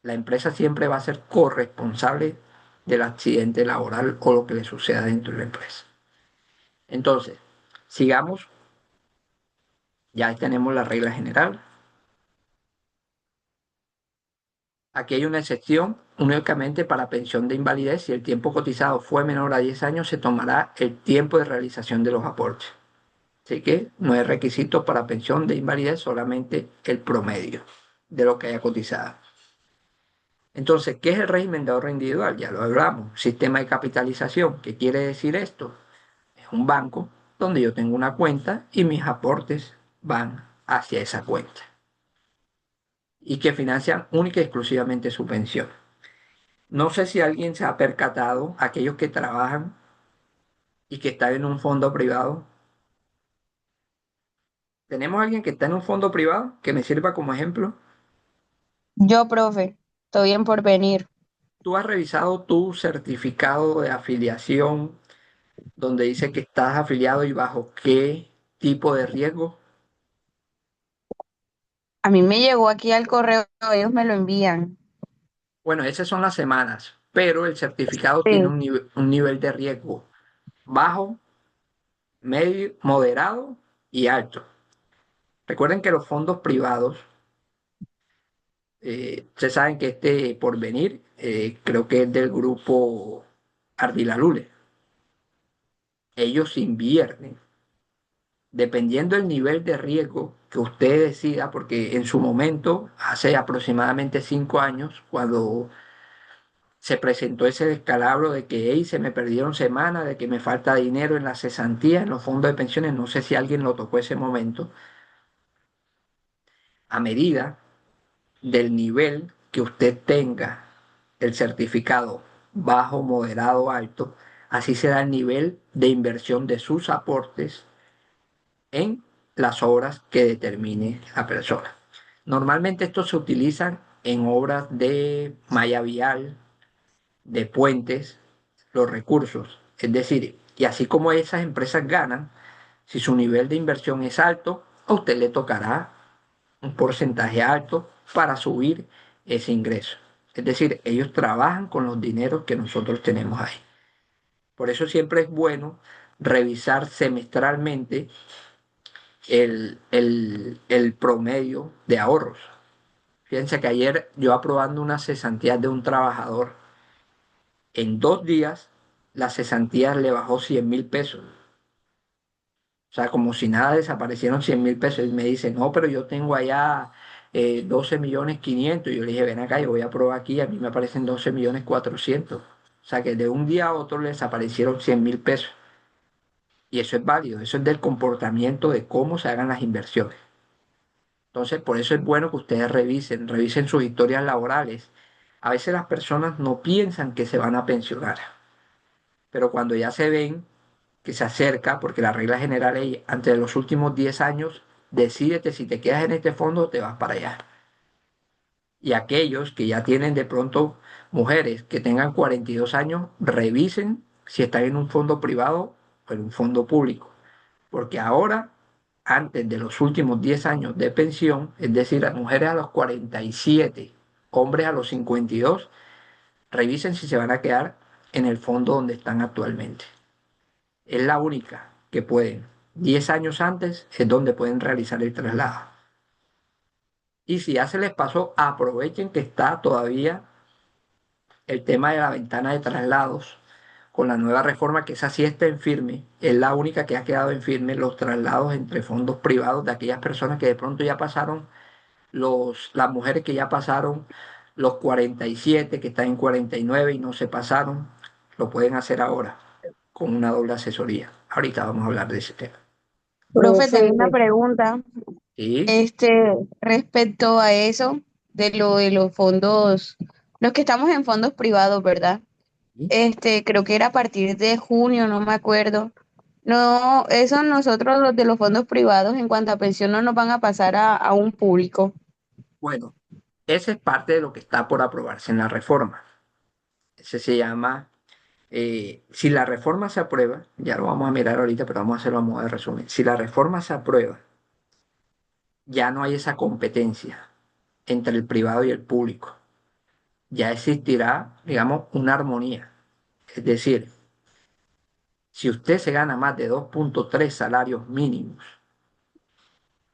La empresa siempre va a ser corresponsable del accidente laboral o lo que le suceda dentro de la empresa. Entonces, sigamos, ya tenemos la regla general. Aquí hay una excepción únicamente para pensión de invalidez. Si el tiempo cotizado fue menor a 10 años, se tomará el tiempo de realización de los aportes. Así que no es requisito para pensión de invalidez, solamente el promedio de lo que haya cotizado. Entonces, ¿qué es el régimen de ahorro individual? Ya lo hablamos. Sistema de capitalización. ¿Qué quiere decir esto? Es un banco donde yo tengo una cuenta y mis aportes van hacia esa cuenta y que financian única y exclusivamente su pensión. No sé si alguien se ha percatado, aquellos que trabajan y que están en un fondo privado. ¿Tenemos alguien que está en un fondo privado que me sirva como ejemplo? Yo, profe, estoy bien por venir. ¿Tú has revisado tu certificado de afiliación donde dice que estás afiliado y bajo qué tipo de riesgo? A mí me llegó aquí al correo, ellos me lo envían. Bueno, esas son las semanas, pero el certificado tiene Sí. un nivel de riesgo bajo, medio, moderado y alto. Recuerden que los fondos privados, ustedes saben que este Porvenir, creo que es del grupo Ardila Lule. Ellos invierten dependiendo del nivel de riesgo que usted decida, porque en su momento, hace aproximadamente 5 años, cuando se presentó ese descalabro de que hey, se me perdieron semanas, de que me falta dinero en la cesantía, en los fondos de pensiones, no sé si alguien lo tocó ese momento, a medida del nivel que usted tenga el certificado bajo, moderado, alto, así será el nivel de inversión de sus aportes en las obras que determine la persona. Normalmente estos se utilizan en obras de malla vial, de puentes, los recursos. Es decir, y así como esas empresas ganan, si su nivel de inversión es alto, a usted le tocará un porcentaje alto para subir ese ingreso. Es decir, ellos trabajan con los dineros que nosotros tenemos ahí. Por eso siempre es bueno revisar semestralmente el promedio de ahorros. Fíjense que ayer yo aprobando una cesantía de un trabajador, en 2 días la cesantía le bajó 100.000 pesos. O sea, como si nada, desaparecieron 100.000 pesos. Y me dice, no, pero yo tengo allá 12.500.000. Y yo le dije, ven acá, yo voy a probar aquí, a mí me aparecen 12.400.000. O sea, que de un día a otro le desaparecieron 100.000 pesos. Y eso es válido, eso es del comportamiento de cómo se hagan las inversiones. Entonces, por eso es bueno que ustedes revisen sus historias laborales. A veces las personas no piensan que se van a pensionar, pero cuando ya se ven que se acerca, porque la regla general es, antes de los últimos 10 años, decídete si te quedas en este fondo o te vas para allá. Y aquellos que ya tienen de pronto mujeres que tengan 42 años, revisen si están en un fondo privado o en un fondo público. Porque ahora, antes de los últimos 10 años de pensión, es decir, las mujeres a los 47, hombres a los 52, revisen si se van a quedar en el fondo donde están actualmente. Es la única que pueden. 10 años antes es donde pueden realizar el traslado. Y si ya se les pasó, aprovechen que está todavía el tema de la ventana de traslados con la nueva reforma, que esa sí está en firme, es la única que ha quedado en firme, los traslados entre fondos privados de aquellas personas que de pronto ya pasaron, las mujeres que ya pasaron los 47, que están en 49 y no se pasaron, lo pueden hacer ahora con una doble asesoría. Ahorita vamos a hablar de ese tema. Profe, tengo una Profe, pregunta. Sí, Respecto a eso, de los fondos, los que estamos en fondos privados, ¿verdad? sí. Creo que era a partir de junio, no me acuerdo. No, eso nosotros los de los fondos privados en cuanto a pensión no nos van a pasar a un público. Bueno, ese es parte de lo que está por aprobarse en la reforma. Ese se llama, si la reforma se aprueba, ya lo vamos a mirar ahorita, pero vamos a hacerlo a modo de resumen. Si la reforma se aprueba, ya no hay esa competencia entre el privado y el público. Ya existirá, digamos, una armonía. Es decir, si usted se gana más de 2,3 salarios mínimos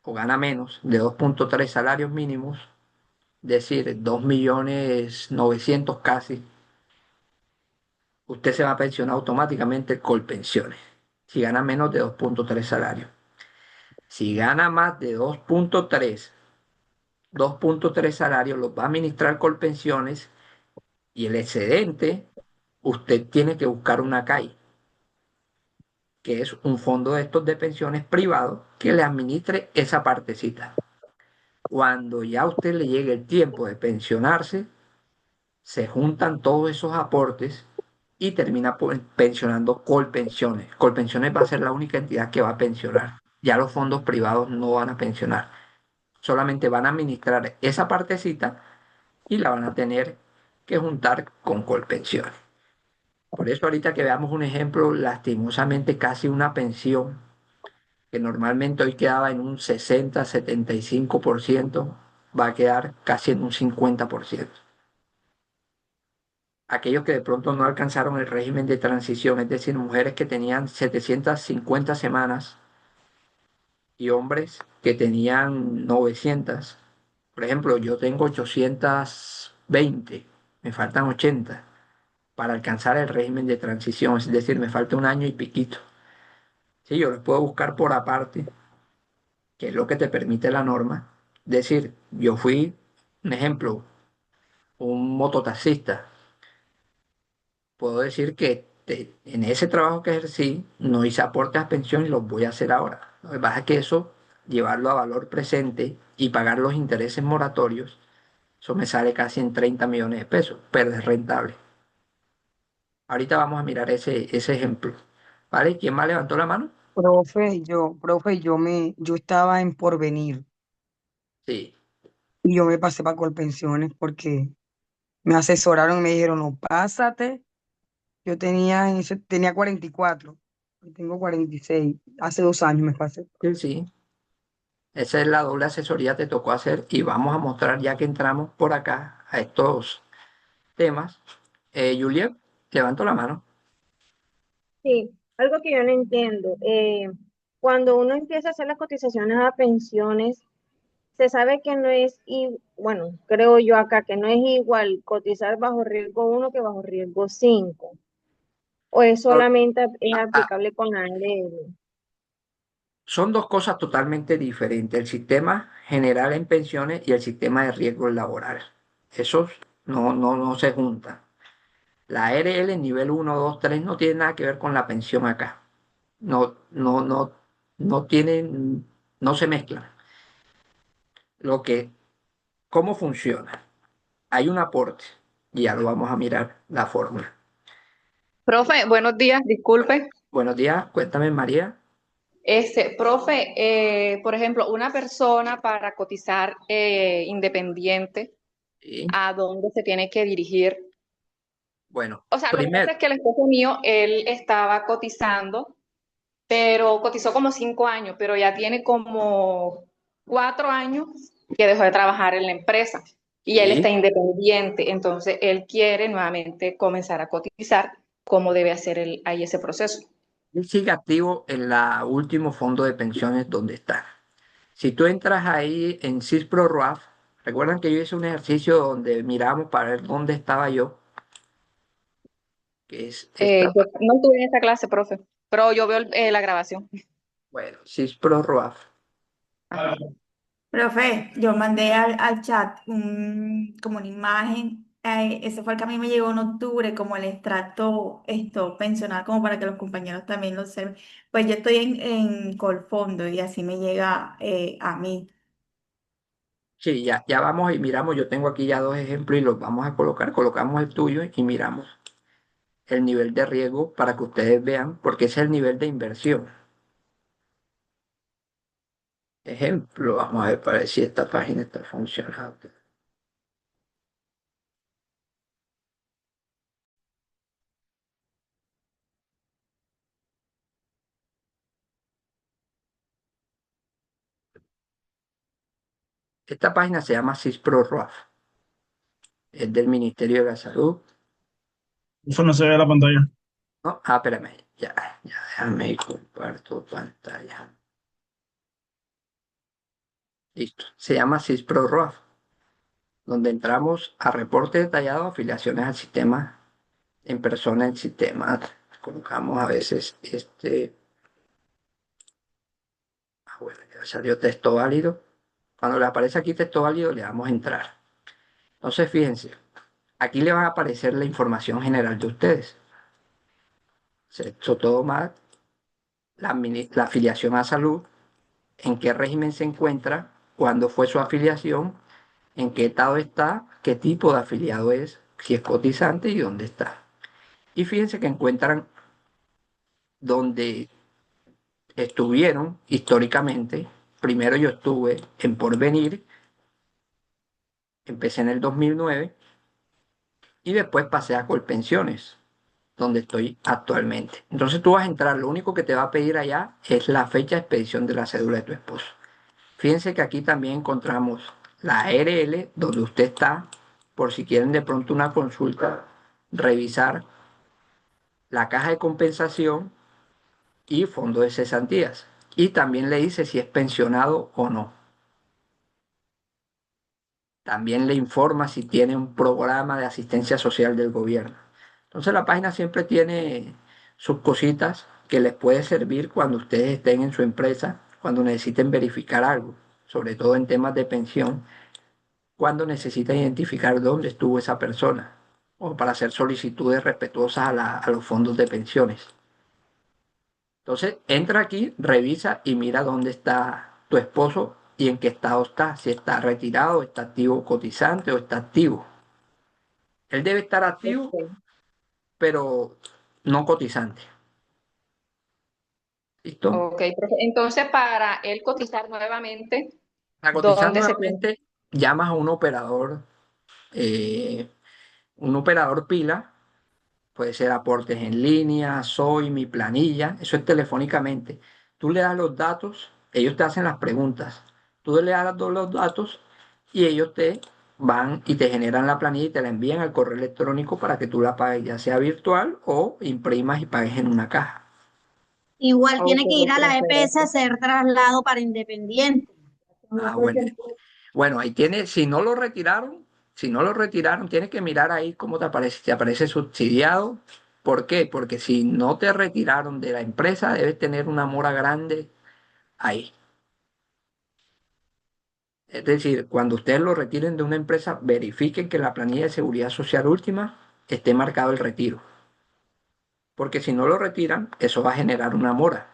o gana menos de 2,3 salarios mínimos, es decir, 2,900,000 casi, usted se va a pensionar automáticamente con pensiones. Si gana menos de 2,3 salarios. Si gana más de 2,3 salarios, los va a administrar con pensiones y el excedente, usted tiene que buscar una CAI, que es un fondo de estos de pensiones privados que le administre esa partecita. Cuando ya a usted le llegue el tiempo de pensionarse, se juntan todos esos aportes y termina pensionando Colpensiones. Colpensiones va a ser la única entidad que va a pensionar. Ya los fondos privados no van a pensionar. Solamente van a administrar esa partecita y la van a tener que juntar con Colpensiones. Por eso ahorita que veamos un ejemplo, lastimosamente casi una pensión que normalmente hoy quedaba en un 60-75%, va a quedar casi en un 50%. Aquellos que de pronto no alcanzaron el régimen de transición, es decir, mujeres que tenían 750 semanas y hombres que tenían 900. Por ejemplo, yo tengo 820, me faltan 80 para alcanzar el régimen de transición, es decir, me falta un año y piquito. Sí, yo los puedo buscar por aparte, que es lo que te permite la norma. Es decir, yo fui, un ejemplo, un mototaxista. Puedo decir que en ese trabajo que ejercí no hice aportes a pensión y los voy a hacer ahora. Lo que pasa es que eso, llevarlo a valor presente y pagar los intereses moratorios, eso me sale casi en 30 millones de pesos, pero es rentable. Ahorita vamos a mirar ese ejemplo. ¿Vale? ¿Quién más levantó la mano? Yo estaba en Porvenir Sí. y yo me pasé para Colpensiones porque me asesoraron y me dijeron, no, pásate. Yo tenía 44, hoy tengo 46, hace 2 años me pasé. Sí, sí. Esa es la doble asesoría que te tocó hacer y vamos a mostrar ya que entramos por acá a estos temas. Juliet, levanto la mano. Sí, algo que yo no entiendo. Cuando uno empieza a hacer las cotizaciones a pensiones, se sabe que no es, y bueno, creo yo acá que no es igual cotizar bajo riesgo 1 que bajo riesgo 5, o es solamente es aplicable con la ARL. Son dos cosas totalmente diferentes, el sistema general en pensiones y el sistema de riesgos laborales. Esos no se juntan. La ARL nivel 1, 2, 3 no tiene nada que ver con la pensión acá. No tienen, no se mezclan. Lo que, ¿cómo funciona? Hay un aporte y ya lo vamos a mirar la fórmula. Profe, buenos días, disculpe. Buenos días, cuéntame María. Profe, por ejemplo, una persona para cotizar independiente, Sí. ¿a dónde se tiene que dirigir? Bueno, O sea, lo que primero, pasa es que el esposo mío, él estaba cotizando, pero cotizó como 5 años, pero ya tiene como 4 años que dejó de trabajar en la empresa y él está sí, independiente, entonces él quiere nuevamente comenzar a cotizar. ¿Cómo debe hacer ahí ese proceso? él sigue activo en la último fondo de pensiones donde está. Si tú entras ahí en CISPRO RUAF, recuerdan que yo hice un ejercicio donde miramos para ver dónde estaba yo, que es esta, Yo no estuve en esa clase, profe, pero yo veo la grabación. bueno, CISPRO RUAF. Ajá. Profe, yo mandé al chat como una imagen. Ese fue el que a mí me llegó en octubre, como el extracto pensional, como para que los compañeros también lo observen. Pues yo estoy en Colfondo y así me llega a mí. Sí, ya vamos y miramos, yo tengo aquí ya dos ejemplos y los vamos a colocar, colocamos el tuyo y miramos el nivel de riesgo para que ustedes vean, porque ese es el nivel de inversión. Ejemplo, vamos a ver para ver si esta página está funcionando. Esta página se llama CISPRO-ROAF, es del Ministerio de la Salud. Eso no se ve en la pantalla. No, espérame, ya, déjame comparto pantalla. Listo, se llama CISPRO-ROAF, donde entramos a reporte detallado, afiliaciones al sistema en persona en sistema. Colocamos a veces bueno, ya salió texto válido. Cuando le aparece aquí texto válido, le damos a entrar. Entonces, fíjense, aquí le va a aparecer la información general de ustedes. Sexo todo mal, la afiliación a salud, en qué régimen se encuentra, cuándo fue su afiliación, en qué estado está, qué tipo de afiliado es, si es cotizante y dónde está. Y fíjense que encuentran donde estuvieron históricamente. Primero yo estuve en Porvenir, empecé en el 2009 y después pasé a Colpensiones, donde estoy actualmente. Entonces tú vas a entrar, lo único que te va a pedir allá es la fecha de expedición de la cédula de tu esposo. Fíjense que aquí también encontramos la ARL, donde usted está, por si quieren de pronto una consulta, revisar la caja de compensación y fondo de cesantías. Y también le dice si es pensionado o no. También le informa si tiene un programa de asistencia social del gobierno. Entonces la página siempre tiene sus cositas que les puede servir cuando ustedes estén en su empresa, cuando necesiten verificar algo, sobre todo en temas de pensión, cuando necesitan identificar dónde estuvo esa persona o para hacer solicitudes respetuosas a los fondos de pensiones. Entonces entra aquí, revisa y mira dónde está tu esposo y en qué estado está, si está retirado, está activo cotizante o está activo. Él debe estar activo, Ok. pero no cotizante. ¿Listo? Ok, profe. Entonces, para él cotizar nuevamente, Para cotizar ¿dónde se puede? nuevamente, llamas a un operador pila, puede ser aportes en línea, soy mi planilla, eso es telefónicamente. Tú le das los datos, ellos te hacen las preguntas, tú le das los datos y ellos te van y te generan la planilla y te la envían al correo electrónico para que tú la pagues, ya sea virtual o imprimas y pagues en una caja. Igual Ok, tiene que ir a la EPS a perfecto. hacer traslado para Independiente. Ah, bueno. Bueno, ahí tiene, si no lo retiraron, tienes que mirar ahí cómo te aparece, te aparece subsidiado. ¿Por qué? Porque si no te retiraron de la empresa, debes tener una mora grande ahí. Es decir, cuando ustedes lo retiren de una empresa, verifiquen que en la planilla de seguridad social última esté marcado el retiro. Porque si no lo retiran, eso va a generar una mora.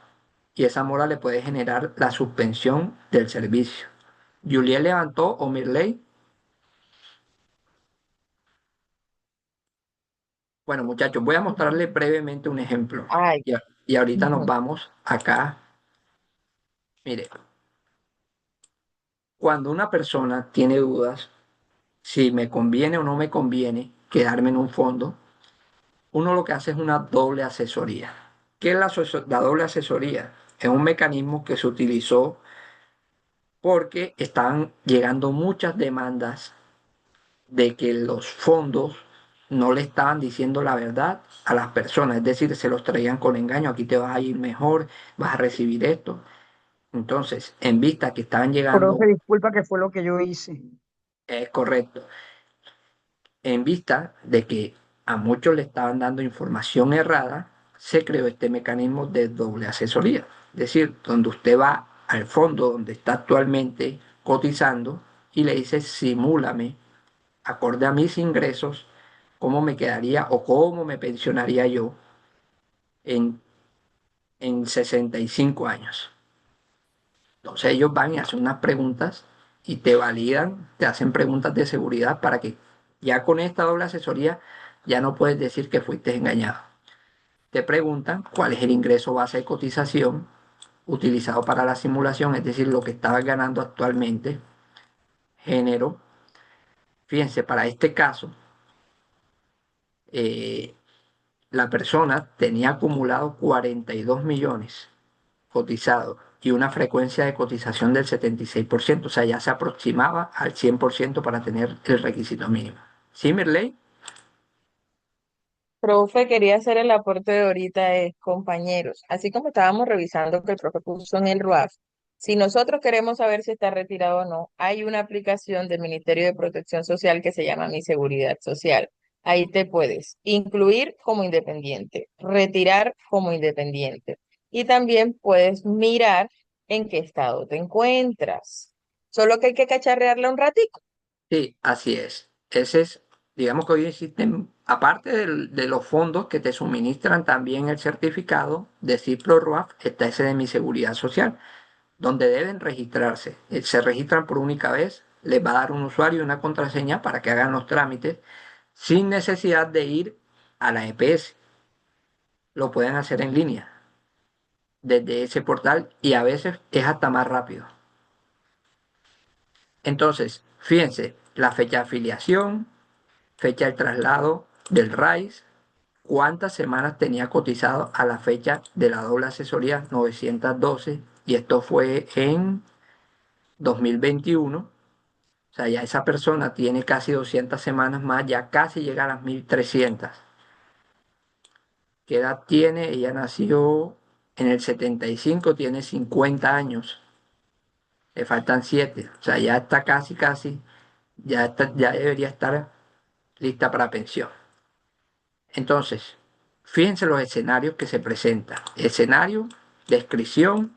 Y esa mora le puede generar la suspensión del servicio. Juliet levantó o Mirley. Bueno, muchachos, voy a mostrarles brevemente un ejemplo. Ay, Y ahorita nos ujú. vamos acá. Mire, cuando una persona tiene dudas si me conviene o no me conviene quedarme en un fondo, uno lo que hace es una doble asesoría. ¿Qué es la doble asesoría? Es un mecanismo que se utilizó porque estaban llegando muchas demandas de que los fondos no le estaban diciendo la verdad a las personas, es decir, se los traían con engaño, aquí te vas a ir mejor, vas a recibir esto. Entonces, en vista que estaban llegando, Profe, disculpa que fue lo que yo hice. es correcto, en vista de que a muchos le estaban dando información errada, se creó este mecanismo de doble asesoría. Es decir, donde usted va al fondo donde está actualmente cotizando y le dice, simúlame, acorde a mis ingresos, cómo me quedaría o cómo me pensionaría yo en, en 65 años. Entonces ellos van y hacen unas preguntas y te validan, te hacen preguntas de seguridad para que ya con esta doble asesoría ya no puedes decir que fuiste engañado. Te preguntan cuál es el ingreso base de cotización utilizado para la simulación, es decir, lo que estabas ganando actualmente, género. Fíjense, para este caso, eh, la persona tenía acumulado 42 millones cotizados y una frecuencia de cotización del 76%, o sea, ya se aproximaba al 100% para tener el requisito mínimo. ¿Sí, Mirley? Profe, quería hacer el aporte de ahorita, compañeros, así como estábamos revisando que el profe puso en el RUAF, si nosotros queremos saber si está retirado o no, hay una aplicación del Ministerio de Protección Social que se llama Mi Seguridad Social. Ahí te puedes incluir como independiente, retirar como independiente y también puedes mirar en qué estado te encuentras. Solo que hay que cacharrearla un ratito. Sí, así es. Ese es, digamos que hoy existen, aparte de los fondos que te suministran también el certificado de CIPRO-RUAF, está ese de Mi Seguridad Social, donde deben registrarse. Se registran por única vez, les va a dar un usuario y una contraseña para que hagan los trámites sin necesidad de ir a la EPS. Lo pueden hacer en línea desde ese portal y a veces es hasta más rápido. Entonces, fíjense, la fecha de afiliación, fecha del traslado del RAIS, cuántas semanas tenía cotizado a la fecha de la doble asesoría 912, y esto fue en 2021. O sea, ya esa persona tiene casi 200 semanas más, ya casi llega a las 1300. ¿Qué edad tiene? Ella nació en el 75, tiene 50 años. Le faltan 7. O sea, ya está casi, ya debería estar lista para pensión. Entonces, fíjense los escenarios que se presentan. Escenario, descripción,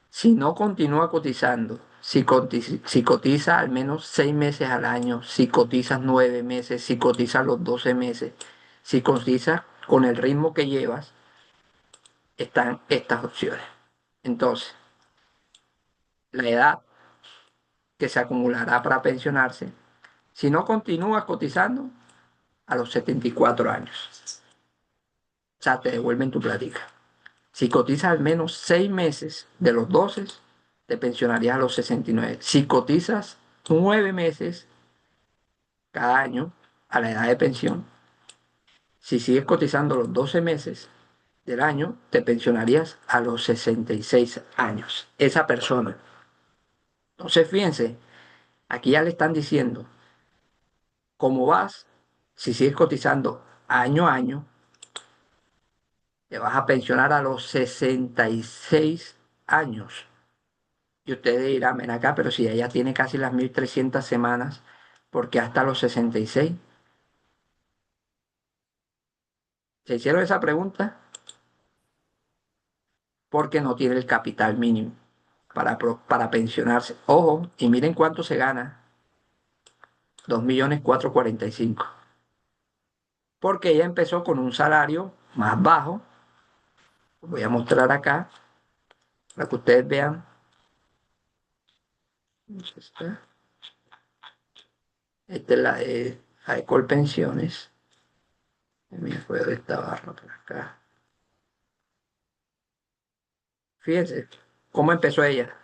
si no continúa cotizando, si cotiza al menos 6 meses al año, si cotizas 9 meses, si cotizas los 12 meses, si cotizas con el ritmo que llevas, están estas opciones. Entonces, la edad que se acumulará para pensionarse, si no continúa cotizando, a los 74 años. O sea, te devuelven tu platica. Si cotizas al menos 6 meses de los 12, te pensionarías a los 69. Si cotizas 9 meses cada año a la edad de pensión, si sigues cotizando los 12 meses del año, te pensionarías a los 66 años. Esa persona. Entonces, fíjense, aquí ya le están diciendo, ¿cómo vas? Si sigues cotizando año a año, te vas a pensionar a los 66 años. Y ustedes dirán, ven acá, pero si ella tiene casi las 1300 semanas, ¿por qué hasta los 66? ¿Se hicieron esa pregunta? Porque no tiene el capital mínimo para pensionarse. Ojo, y miren cuánto se gana. 2.445.000. Porque ella empezó con un salario más bajo. Voy a mostrar acá para que ustedes vean. Esta es la de Colpensiones. Me acuerdo de esta barra por acá. Fíjense cómo empezó ella.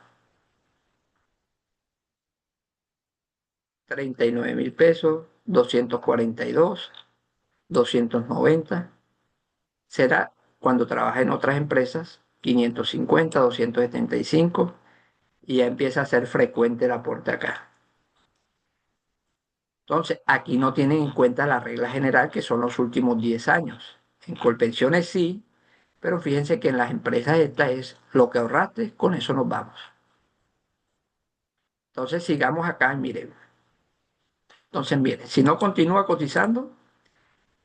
39.000 pesos, 242, 290. Será cuando trabaja en otras empresas, 550, 275, y ya empieza a ser frecuente el aporte acá. Entonces, aquí no tienen en cuenta la regla general, que son los últimos 10 años. En Colpensiones sí, pero fíjense que en las empresas esta es lo que ahorraste, con eso nos vamos. Entonces, sigamos acá, miren. Entonces, miren, si no continúa cotizando,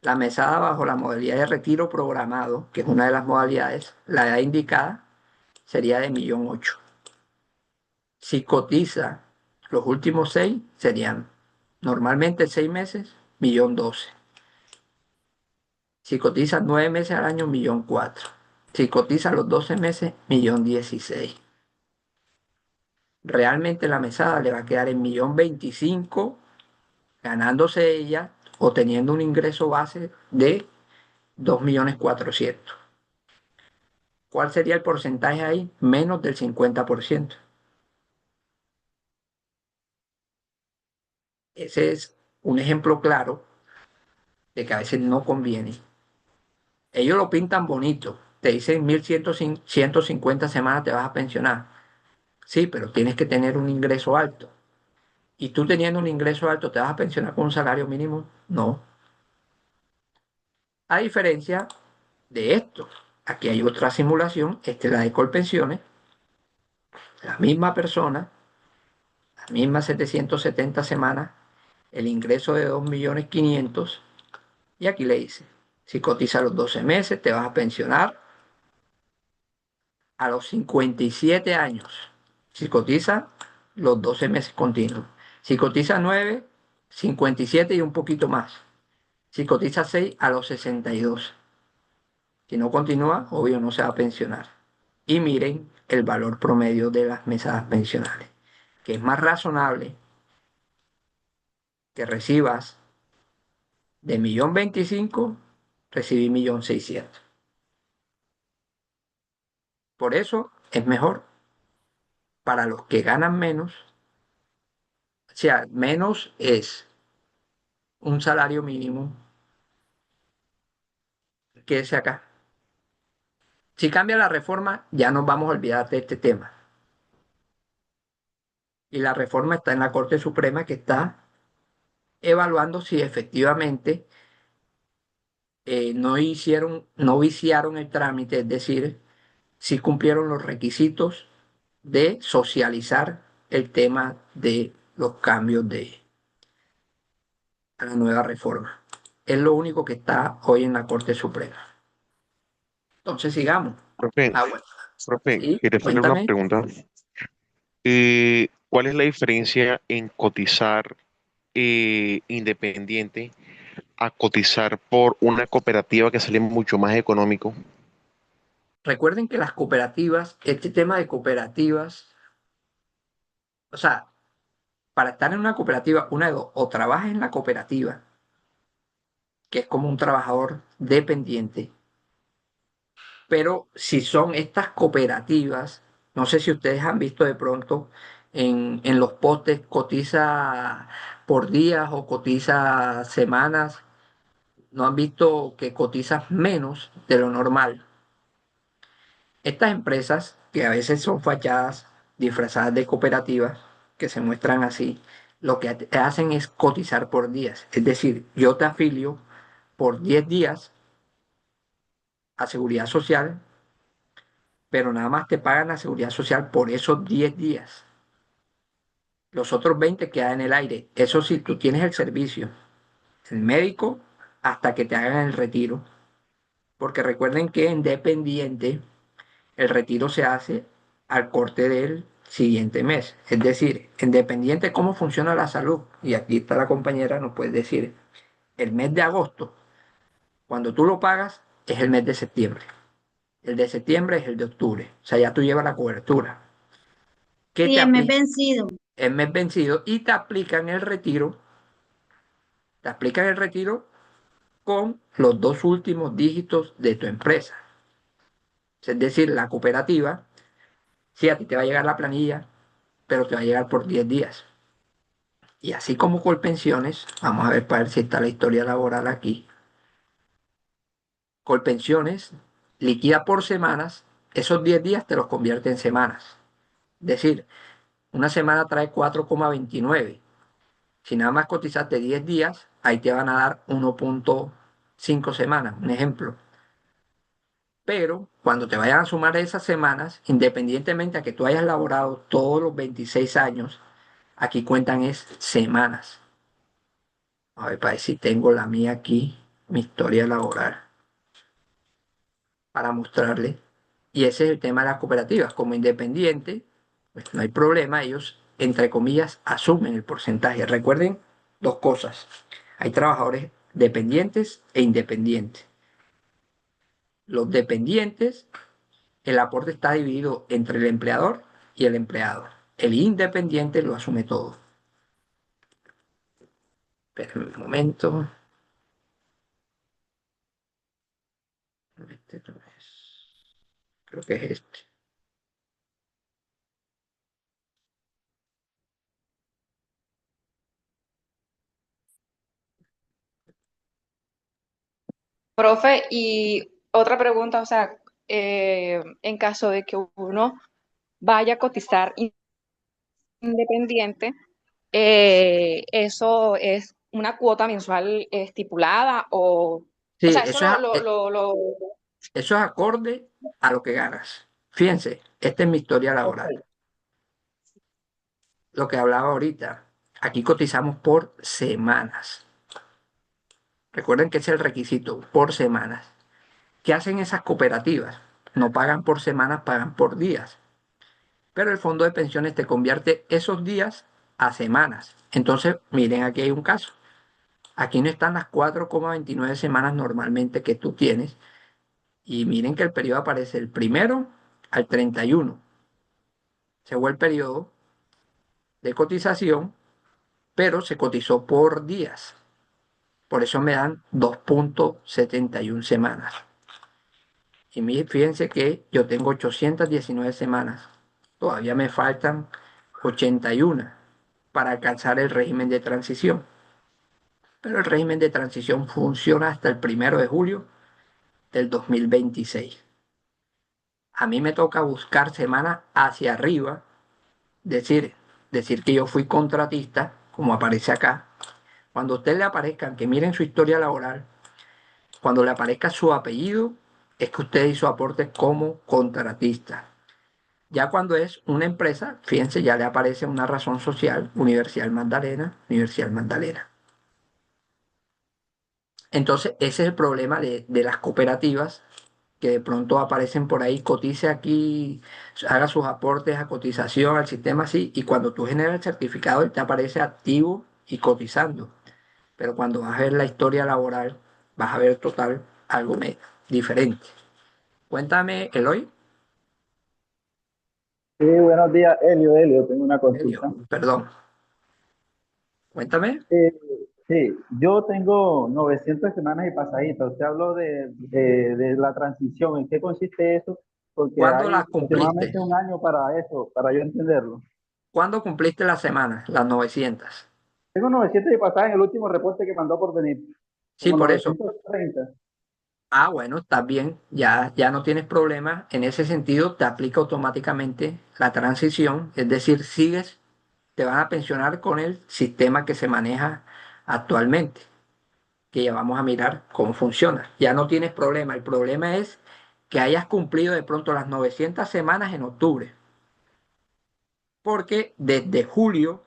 la mesada bajo la modalidad de retiro programado, que es una de las modalidades, la edad indicada sería de 1.008.000. Si cotiza los últimos 6, serían normalmente 6 meses, 1.012.000. Si cotiza 9 meses al año, 1.004.000. Si cotiza los 12 meses, 1.016.000. realmente la mesada le va a quedar en 1.025.000, ganándose ella o teniendo un ingreso base de 2.400.000. ¿Cuál sería el porcentaje ahí? Menos del 50%. Ese es un ejemplo claro de que a veces no conviene. Ellos lo pintan bonito. Te dicen 1.150 semanas te vas a pensionar. Sí, pero tienes que tener un ingreso alto. ¿Y tú teniendo un ingreso alto te vas a pensionar con un salario mínimo? No. A diferencia de esto, aquí hay otra simulación, esta es la de Colpensiones, la misma persona, las mismas 770 semanas, el ingreso de 2.500.000, y aquí le dice, si cotiza los 12 meses, te vas a pensionar a los 57 años. Si cotiza los 12 meses continuos. Si cotiza 9, 57 y un poquito más. Si cotiza 6, a los 62. Si no continúa, obvio no se va a pensionar. Y miren el valor promedio de las mesadas pensionales, que es más razonable que recibas de 1.025.000, recibí 1.600.000. Por eso es mejor para los que ganan menos, o sea, menos es un salario mínimo, quédese acá. Si cambia la reforma, ya nos vamos a olvidar de este tema. Y la reforma está en la Corte Suprema, que está evaluando si efectivamente no viciaron el trámite, es decir, si cumplieron los requisitos de socializar el tema de los cambios a la nueva reforma. Es lo único que está hoy en la Corte Suprema. Entonces sigamos. Profe, Bueno. profe, Sí, quería hacerle una cuéntame. pregunta. ¿Cuál es la diferencia en cotizar independiente a cotizar por una cooperativa que sale mucho más económico? Recuerden que las cooperativas, este tema de cooperativas, o sea, para estar en una cooperativa, una de dos, o trabajas en la cooperativa, que es como un trabajador dependiente, pero si son estas cooperativas, no sé si ustedes han visto de pronto en los postes, cotiza por días o cotiza semanas, no han visto que cotizas menos de lo normal. Estas empresas, que a veces son fachadas disfrazadas de cooperativas, que se muestran así, lo que hacen es cotizar por días. Es decir, yo te afilio por 10 días a Seguridad Social, pero nada más te pagan la Seguridad Social por esos 10 días. Los otros 20 quedan en el aire. Eso sí, tú tienes el servicio, el médico, hasta que te hagan el retiro. Porque recuerden que en dependiente el retiro se hace al corte del siguiente mes. Es decir, en dependiente de cómo funciona la salud, y aquí está la compañera, nos puede decir, el mes de agosto, cuando tú lo pagas, es el mes de septiembre. El de septiembre es el de octubre. O sea, ya tú llevas la cobertura. ¿Qué Sí, te el mes aplica? vencido. El mes vencido y te aplican el retiro con los dos últimos dígitos de tu empresa. Es decir, la cooperativa, sí, a ti te va a llegar la planilla, pero te va a llegar por 10 días. Y así como Colpensiones, vamos a ver para ver si está la historia laboral aquí. Colpensiones liquida por semanas, esos 10 días te los convierte en semanas. Es decir, una semana trae 4,29. Si nada más cotizaste 10 días, ahí te van a dar 1,5 semanas, un ejemplo. Pero cuando te vayan a sumar esas semanas, independientemente a que tú hayas laborado todos los 26 años, aquí cuentan es semanas. A ver, para ver si tengo la mía aquí, mi historia laboral, para mostrarle. Y ese es el tema de las cooperativas. Como independiente, pues no hay problema, ellos, entre comillas, asumen el porcentaje. Recuerden dos cosas. Hay trabajadores dependientes e independientes. Los dependientes, el aporte está dividido entre el empleador y el empleado. El independiente lo asume todo. Espera un momento. Este no es. Creo que es este. Profe, y otra pregunta, o sea, en caso de que uno vaya a cotizar independiente, ¿eso es una cuota mensual estipulada o Sí, sea, eso lo... eso es acorde a lo que ganas. Fíjense, esta es mi historia laboral. Ok. Lo que hablaba ahorita. Aquí cotizamos por semanas. Recuerden que ese es el requisito, por semanas. ¿Qué hacen esas cooperativas? No pagan por semanas, pagan por días. Pero el fondo de pensiones te convierte esos días a semanas. Entonces, miren, aquí hay un caso. Aquí no están las 4,29 semanas normalmente que tú tienes. Y miren que el periodo aparece el 1 al 31. Se fue el periodo de cotización, pero se cotizó por días. Por eso me dan 2,71 semanas. Y fíjense que yo tengo 819 semanas. Todavía me faltan 81 para alcanzar el régimen de transición. Pero el régimen de transición funciona hasta el 1 de julio del 2026. A mí me toca buscar semanas hacia arriba, decir que yo fui contratista, como aparece acá. Cuando a usted le aparezcan, que miren su historia laboral, cuando le aparezca su apellido, es que usted hizo aportes como contratista. Ya cuando es una empresa, fíjense, ya le aparece una razón social, Universidad Magdalena, Universidad Magdalena. Entonces, ese es el problema de las cooperativas, que de pronto aparecen por ahí, cotice aquí, haga sus aportes a cotización al sistema así, y cuando tú generas el certificado, él te aparece activo y cotizando. Pero cuando vas a ver la historia laboral, vas a ver total algo diferente. Cuéntame, Eloy. Sí, buenos días, Elio, tengo una Elio, consulta. perdón. Cuéntame. Eh, sí, yo tengo 900 semanas y pasaditas. Usted habló de la transición. ¿En qué consiste eso? Porque ¿Cuándo hay las cumpliste? aproximadamente un año para eso, para yo entenderlo. ¿Cuándo cumpliste las semanas, las 900? Tengo 900 y pasadas en el último reporte que mandó por venir, Sí, como por eso. 930. Ah, bueno, está bien, ya no tienes problema. En ese sentido, te aplica automáticamente la transición, es decir, te van a pensionar con el sistema que se maneja actualmente, que ya vamos a mirar cómo funciona. Ya no tienes problema. El problema es que hayas cumplido de pronto las 900 semanas en octubre, porque desde julio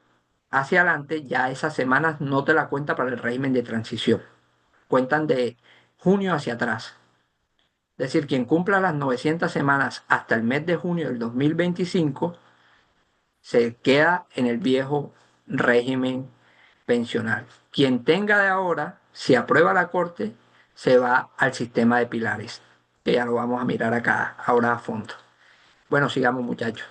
hacia adelante ya esas semanas no te la cuenta para el régimen de transición. Cuentan de junio hacia atrás. Es decir, quien cumpla las 900 semanas hasta el mes de junio del 2025 se queda en el viejo régimen pensional. Quien tenga de ahora, si aprueba la Corte, se va al sistema de pilares, que ya lo vamos a mirar acá ahora a fondo. Bueno, sigamos muchachos.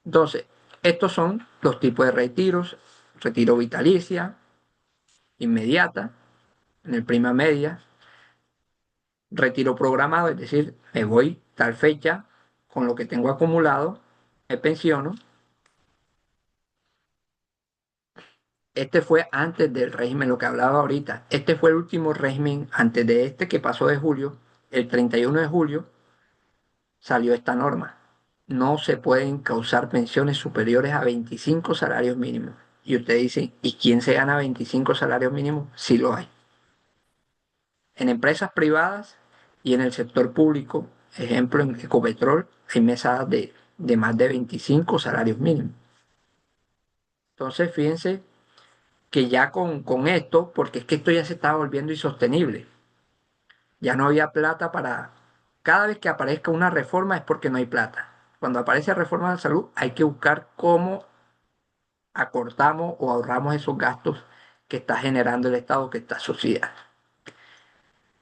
Entonces, estos son los tipos de retiros. Retiro vitalicia, inmediata, en el prima media, retiro programado, es decir, me voy tal fecha con lo que tengo acumulado, me pensiono. Este fue antes del régimen, lo que hablaba ahorita. Este fue el último régimen antes de este que pasó de julio. El 31 de julio salió esta norma. No se pueden causar pensiones superiores a 25 salarios mínimos. Y usted dice, ¿y quién se gana 25 salarios mínimos? Sí lo hay. En empresas privadas y en el sector público, ejemplo, en Ecopetrol, hay mesadas de más de 25 salarios mínimos. Entonces, fíjense que ya con esto, porque es que esto ya se estaba volviendo insostenible, ya no había plata para... Cada vez que aparezca una reforma es porque no hay plata. Cuando aparece reforma de salud, hay que buscar cómo acortamos o ahorramos esos gastos que está generando el Estado, que está asociado.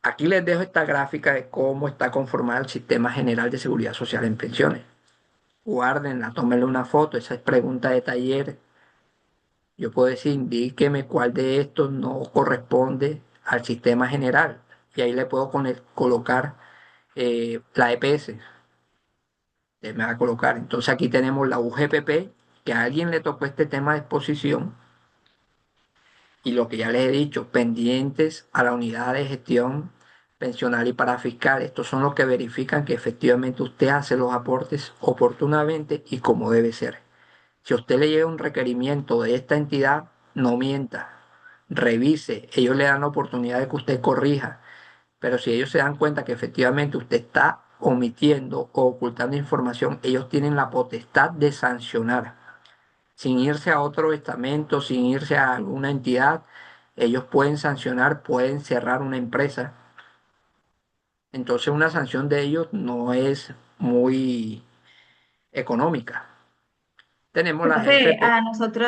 Aquí les dejo esta gráfica de cómo está conformado el Sistema General de Seguridad Social en pensiones. guárdenla, tómenle una foto, esa es pregunta de taller. Yo puedo decir, indíqueme cuál de estos no corresponde al sistema general. Y ahí le puedo colocar la EPS. Me va a colocar. Entonces aquí tenemos la UGPP, que a alguien le tocó este tema de exposición. Y lo que ya les he dicho, pendientes a la unidad de gestión pensional y parafiscal. Estos son los que verifican que efectivamente usted hace los aportes oportunamente y como debe ser. Si a usted le llega un requerimiento de esta entidad, no mienta, revise, ellos le dan la oportunidad de que usted corrija, pero si ellos se dan cuenta que efectivamente usted está omitiendo o ocultando información, ellos tienen la potestad de sancionar. Sin irse a otro estamento, sin irse a alguna entidad, ellos pueden sancionar, pueden cerrar una empresa. Entonces una sanción de ellos no es muy económica. Tenemos las Profe, FP. a nosotros,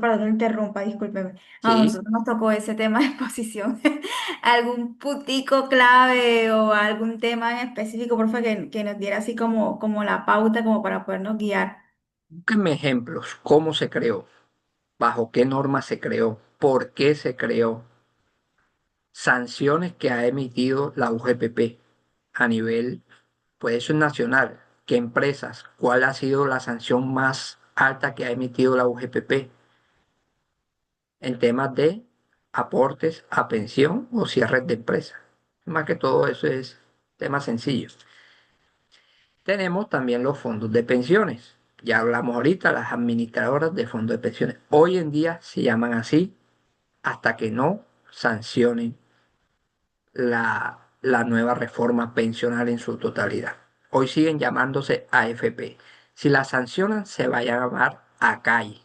perdón, que interrumpa, discúlpeme. A Sí, nosotros nos tocó ese tema de exposición. ¿Algún puntico clave o algún tema en específico, profe, que nos diera así como la pauta, como para podernos guiar? búsquenme ejemplos, cómo se creó, bajo qué norma se creó, por qué se creó, sanciones que ha emitido la UGPP a nivel, pues eso es nacional, qué empresas, cuál ha sido la sanción más alta que ha emitido la UGPP en temas de aportes a pensión o cierres de empresas. Más que todo eso es tema sencillo. Tenemos también los fondos de pensiones. Ya hablamos ahorita, las administradoras de fondos de pensiones. Hoy en día se llaman así hasta que no sancionen la nueva reforma pensional en su totalidad. Hoy siguen llamándose AFP. Si la sancionan, se va a llamar ACAI.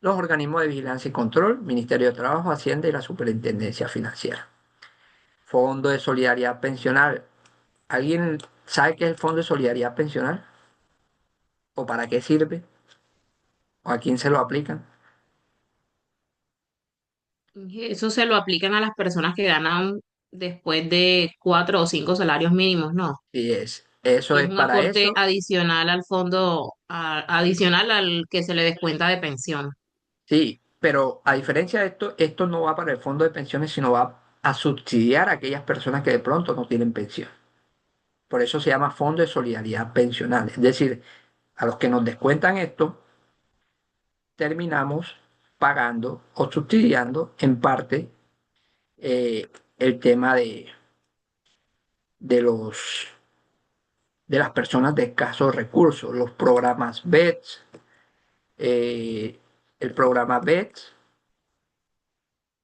Los organismos de vigilancia y control, Ministerio de Trabajo, Hacienda y la Superintendencia Financiera. Fondo de Solidaridad Pensional. ¿Alguien sabe qué es el Fondo de Solidaridad Pensional? ¿O para qué sirve? ¿O a quién se lo aplican? Eso se lo aplican a las personas que ganan después de 4 o 5 salarios mínimos, ¿no? Sí, eso Y es es un para aporte eso. adicional al fondo, adicional al que se le descuenta de pensión. Sí, pero a diferencia de esto, esto no va para el fondo de pensiones, sino va a subsidiar a aquellas personas que de pronto no tienen pensión. Por eso se llama Fondo de Solidaridad Pensional. Es decir, a los que nos descuentan esto, terminamos pagando o subsidiando en parte el tema de los de las personas de escasos recursos, los programas BETS, eh, el programa BETS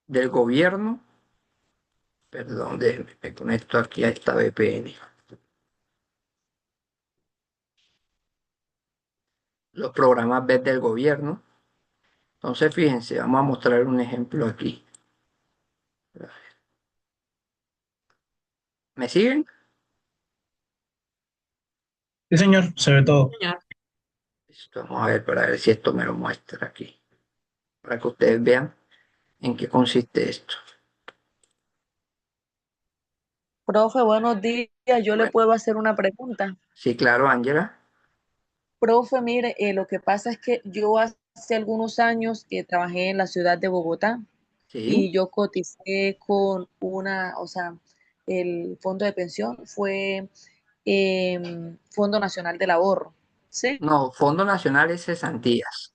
del gobierno, perdón, me conecto aquí a esta VPN, los programas BETS del gobierno. Entonces, fíjense, vamos a mostrar un ejemplo aquí. ¿Me siguen? Sí, señor, se ve todo. Señor. Vamos a ver para ver si esto me lo muestra aquí, para que ustedes vean en qué consiste esto. Profe, buenos días. Yo le Bueno, puedo hacer una pregunta. sí, claro, Ángela. Profe, mire, lo que pasa es que yo hace algunos años que trabajé en la ciudad de Bogotá Sí. y yo coticé con una, o sea, el fondo de pensión fue Fondo Nacional del Ahorro, ¿sí? No, Fondo Nacional es cesantías.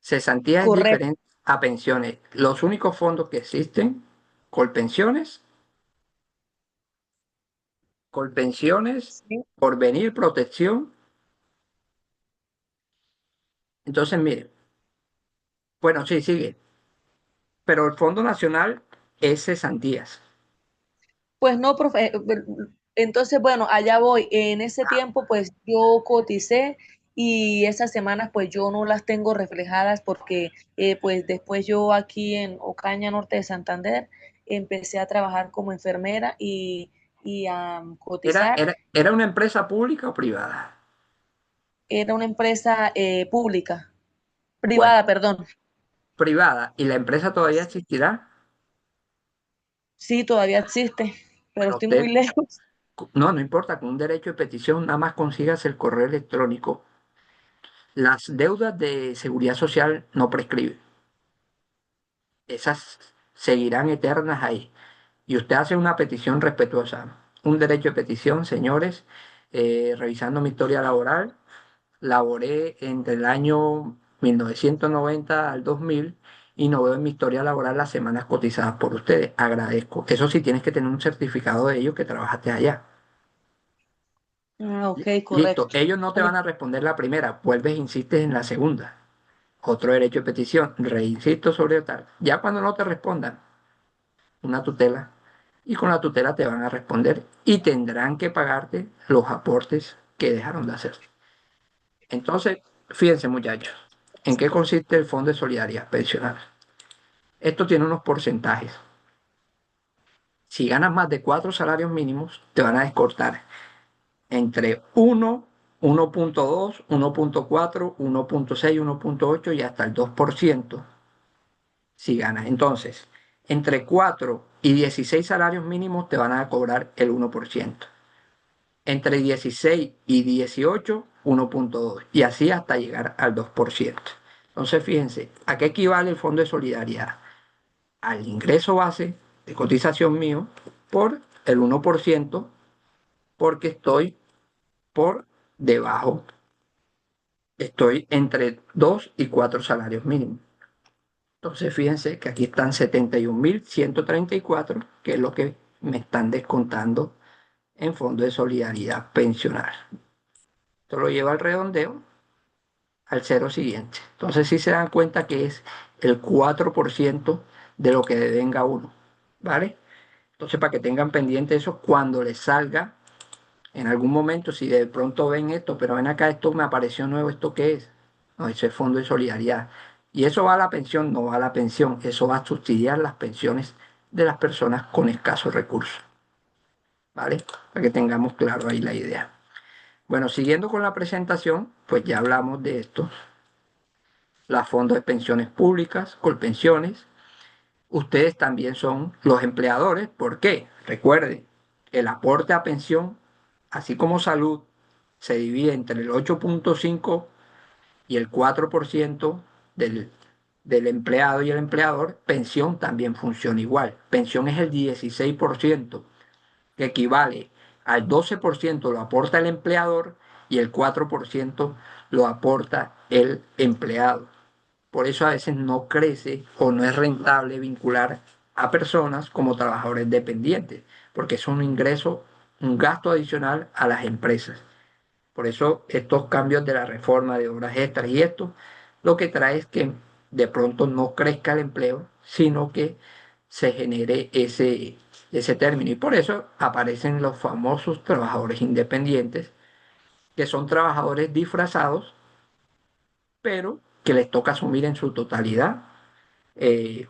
Cesantía es Correcto. diferente a pensiones. Los únicos fondos que existen, Colpensiones, Colpensiones, Sí. Porvenir, Protección. Entonces, mire, bueno, sí, sigue. Pero el Fondo Nacional es cesantías. Pues no, profe, entonces, bueno, allá voy. En ese tiempo, pues yo coticé y esas semanas, pues yo no las tengo reflejadas porque, pues después yo aquí en Ocaña, norte de Santander, empecé a trabajar como enfermera y a ¿Era, cotizar. era, era una empresa pública o privada? Era una empresa Bueno, privada, perdón. privada. ¿Y la empresa todavía existirá? Sí, todavía existe, pero Bueno, estoy muy usted, lejos. No, no importa, con un derecho de petición nada más consigas el correo electrónico. Las deudas de seguridad social no prescriben. Esas seguirán eternas ahí. Y usted hace una petición respetuosa. Un derecho de petición, señores, revisando mi historia laboral, laboré entre el año 1990 al 2000 y no veo en mi historia laboral las semanas cotizadas por ustedes. Agradezco. Eso sí, tienes que tener un certificado de ello que trabajaste allá. Ah, ok, Listo, correcto. ellos no te van a responder la primera, vuelves e insistes en la segunda. Otro derecho de petición, reinsisto sobre tal. Ya cuando no te respondan, una tutela, y con la tutela te van a responder y tendrán que pagarte los aportes que dejaron de hacer. Entonces, fíjense muchachos, ¿en qué consiste el Fondo de Solidaridad Pensional? Esto tiene unos porcentajes. Si ganas más de 4 salarios mínimos, te van a descortar entre 1, 1.2, 1.4, 1.6, 1.8 y hasta el 2% si ganas. Entonces, entre 4 y 16 salarios mínimos te van a cobrar el 1%. Entre 16 y 18, 1.2. Y así hasta llegar al 2%. Entonces, fíjense, ¿a qué equivale el Fondo de Solidaridad? Al ingreso base de cotización mío por el 1%, porque estoy por debajo, estoy entre 2 y 4 salarios mínimos. Entonces, fíjense que aquí están 71.134, que es lo que me están descontando en Fondo de Solidaridad Pensional. Esto lo lleva al redondeo al cero siguiente. Entonces, sí se dan cuenta que es el 4% de lo que devenga uno, ¿vale? Entonces, para que tengan pendiente eso, cuando les salga en algún momento, si de pronto ven esto, pero ven acá, esto me apareció nuevo, ¿esto qué es? No, eso es Fondo de Solidaridad. Y eso va a la pensión, no va a la pensión, eso va a subsidiar las pensiones de las personas con escasos recursos, ¿vale? Para que tengamos claro ahí la idea. Bueno, siguiendo con la presentación, pues ya hablamos de esto, las fondos de pensiones públicas, Colpensiones. Ustedes también son los empleadores. ¿Por qué? Recuerden, el aporte a pensión, así como salud, se divide entre el 8.5 y el 4% del empleado y el empleador. Pensión también funciona igual. Pensión es el 16%, que equivale al 12% lo aporta el empleador y el 4% lo aporta el empleado. Por eso a veces no crece o no es rentable vincular a personas como trabajadores dependientes, porque es un ingreso, un gasto adicional a las empresas. Por eso estos cambios de la reforma de horas extras y esto, lo que trae es que de pronto no crezca el empleo, sino que se genere ese término. Y por eso aparecen los famosos trabajadores independientes, que son trabajadores disfrazados, pero que les toca asumir en su totalidad eh,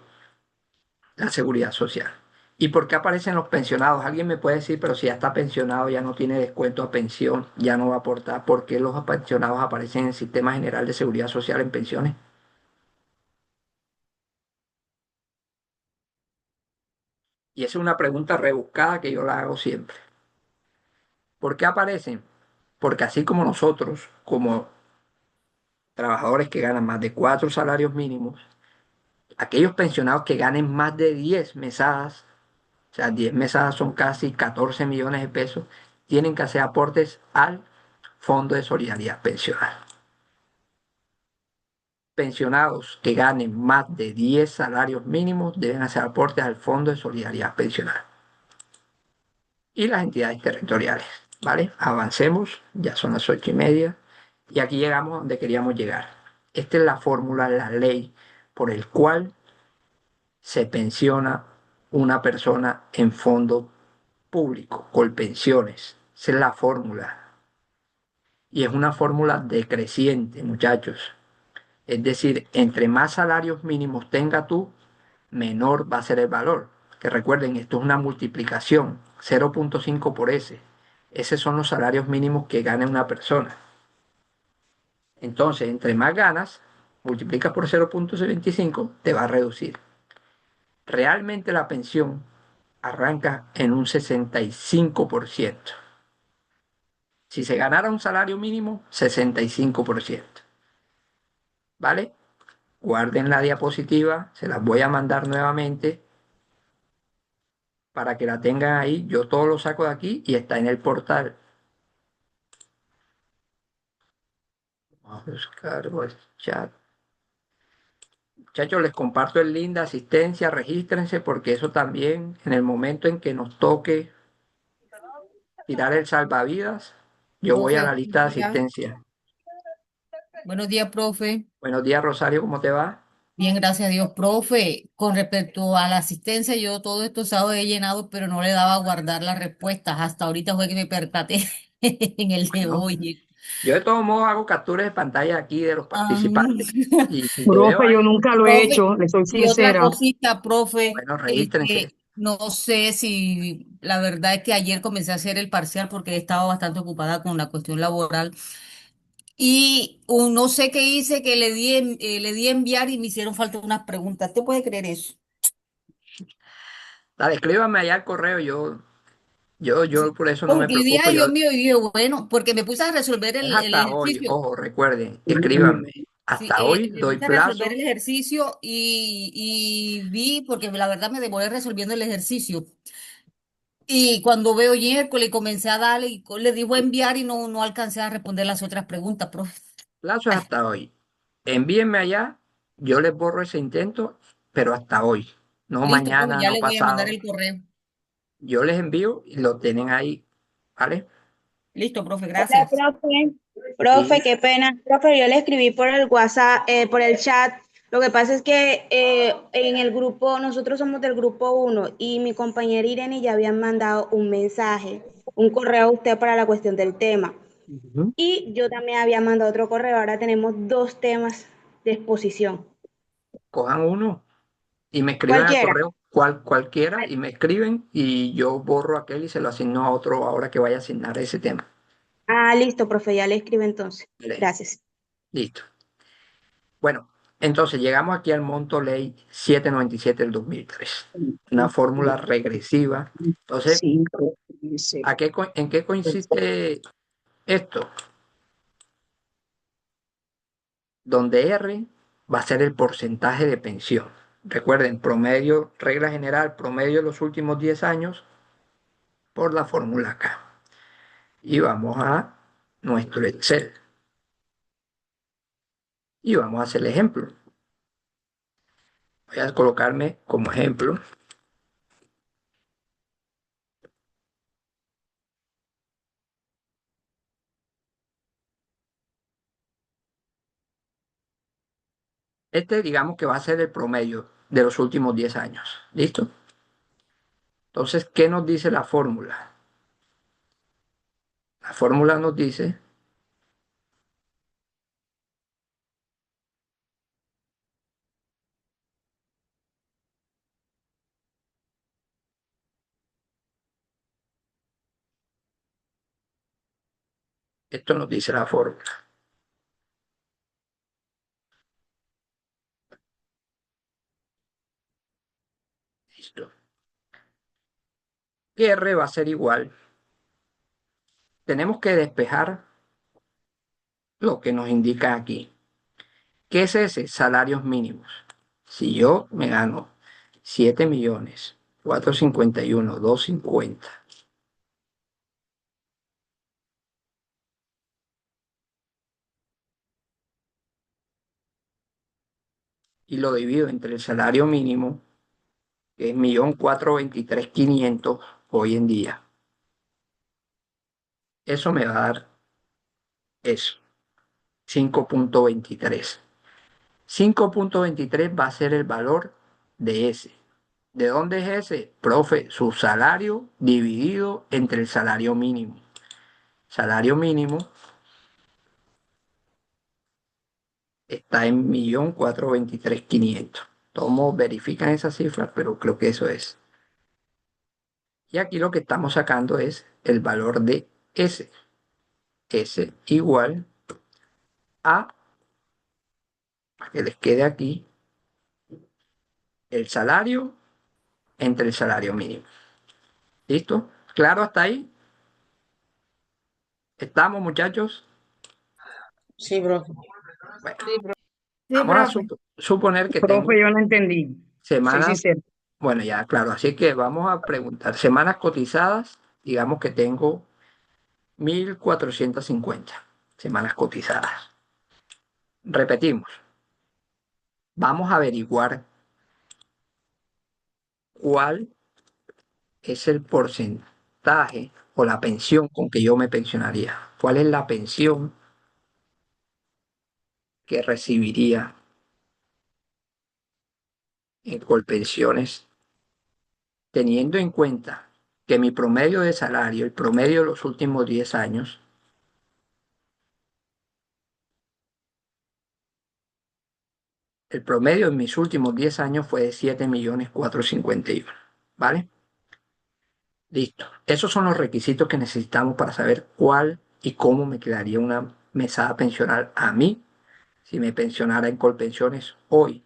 la seguridad social. ¿Y por qué aparecen los pensionados? Alguien me puede decir, pero si ya está pensionado, ya no tiene descuento a pensión, ya no va a aportar. ¿Por qué los pensionados aparecen en el Sistema General de Seguridad Social en pensiones? Y esa es una pregunta rebuscada que yo la hago siempre. ¿Por qué aparecen? Porque así como nosotros, como trabajadores que ganan más de 4 salarios mínimos, aquellos pensionados que ganen más de 10 mesadas, o sea, 10 mesadas son casi 14 millones de pesos, tienen que hacer aportes al Fondo de Solidaridad Pensional. Pensionados que ganen más de 10 salarios mínimos deben hacer aportes al Fondo de Solidaridad Pensional. Y las entidades territoriales, ¿vale? Avancemos, ya son las 8:30 y aquí llegamos a donde queríamos llegar. Esta es la fórmula, la ley por el cual se pensiona una persona en fondo público, Colpensiones. Esa es la fórmula. Y es una fórmula decreciente, muchachos. Es decir, entre más salarios mínimos tenga tú, menor va a ser el valor. Que recuerden, esto es una multiplicación, 0.5 por S. Esos son los salarios mínimos que gana una persona. Entonces, entre más ganas, multiplicas por 0.25, te va a reducir. Realmente la pensión arranca en un 65%. Si se ganara un salario mínimo, 65%. ¿Vale? Guarden la diapositiva, se las voy a mandar nuevamente para que la tengan ahí. Yo todo lo saco de aquí y está en el portal. Vamos a buscar el chat. Muchachos, les comparto el link de asistencia, regístrense porque eso también, en el momento en que nos toque tirar el salvavidas, yo voy a la Profe, lista de ya. asistencia. Buenos días, profe. Buenos días, Rosario, ¿cómo te va? Bien, gracias a Dios, profe. Con respecto a la asistencia, yo todo esto sábado he llenado, pero no le daba a guardar las respuestas. Hasta ahorita fue que me percaté en el de Bueno, hoy. yo de todos modos hago capturas de pantalla aquí de los Ah, participantes. Y si te veo Profe, yo ahí, nunca lo he profe, hecho, le soy y otra sincera. cosita, profe, bueno, regístrense. no sé si la verdad es que ayer comencé a hacer el parcial porque he estado bastante ocupada con la cuestión laboral. Y no sé qué hice, que le di a enviar y me hicieron falta unas preguntas. ¿Te puede creer eso? Dale, escríbame allá al correo, yo Sí. por eso no me Porque hoy día preocupo, yo mío y dije, bueno, porque me puse a resolver es el hasta hoy, ejercicio. ojo, recuerden, escríbanme, Sí, hasta hoy me doy puse a resolver plazo. el ejercicio y vi, porque la verdad me demoré resolviendo el ejercicio. Y cuando veo miércoles comencé a darle y le dijo a enviar y no alcancé a responder las otras preguntas, profe. Plazo es hasta hoy. Envíenme allá, yo les borro ese intento, pero hasta hoy, no Listo, profe, mañana, ya no le voy a mandar pasado. el correo. Yo les envío y lo tienen ahí, ¿vale? Listo, profe, Hola, gracias. profe. Sí. Profe, qué pena. Profe, yo le escribí por el WhatsApp, por el chat. Lo que pasa es que en el grupo, nosotros somos del grupo uno y mi compañera Irene ya habían mandado un mensaje, un correo a usted para la cuestión del tema. Ujú. Y yo también había mandado otro correo. Ahora tenemos dos temas de exposición. Cojan uno y me escriben al Cualquiera. correo cualquiera y me escriben y yo borro aquel y se lo asigno a otro ahora que vaya a asignar ese tema. Ah, listo, profe, ya le escribo entonces. Vale, Gracias. listo. Bueno, entonces llegamos aquí al monto ley 797 del 2003, una fórmula regresiva. Entonces, ¿en qué consiste esto? Donde R va a ser el porcentaje de pensión. Recuerden, promedio, regla general, promedio de los últimos 10 años por la fórmula K. Y vamos a nuestro Excel y vamos a hacer el ejemplo. Voy a colocarme como ejemplo. Este digamos que va a ser el promedio de los últimos 10 años. ¿Listo? Entonces, ¿qué nos dice la fórmula? La fórmula nos dice, esto nos dice la fórmula. Listo. Que R va a ser igual. Tenemos que despejar lo que nos indica aquí. ¿Qué es ese? Salarios mínimos. Si yo me gano 7.451.250 y lo divido entre el salario mínimo, que es 1.423.500 hoy en día, eso me va a dar eso, 5.23. 5.23 va a ser el valor de ese. ¿De dónde es ese? Profe, su salario dividido entre el salario mínimo. Salario mínimo está en 1.423.500. Todos verifican esa cifra, pero creo que eso es. Y aquí lo que estamos sacando es el valor de S. S igual a, para que les quede aquí, el salario entre el salario mínimo. ¿Listo? ¿Claro hasta ahí? ¿Estamos, muchachos? Sí, profe. Bueno, Sí, vamos a profe. suponer que Profe, tengo yo no entendí. Sí, sí, semanas, cierto. bueno, ya, claro, así que vamos a preguntar. Semanas cotizadas, digamos que tengo 1450 semanas cotizadas. Repetimos, vamos a averiguar cuál es el porcentaje o la pensión con que yo me pensionaría. ¿Cuál es la pensión que recibiría en Colpensiones, teniendo en cuenta que mi promedio de salario, el promedio de los últimos 10 años, el promedio en mis últimos 10 años fue de 7.451.000, ¿vale? Listo. Esos son los requisitos que necesitamos para saber cuál y cómo me quedaría una mesada pensional a mí si me pensionara en Colpensiones hoy,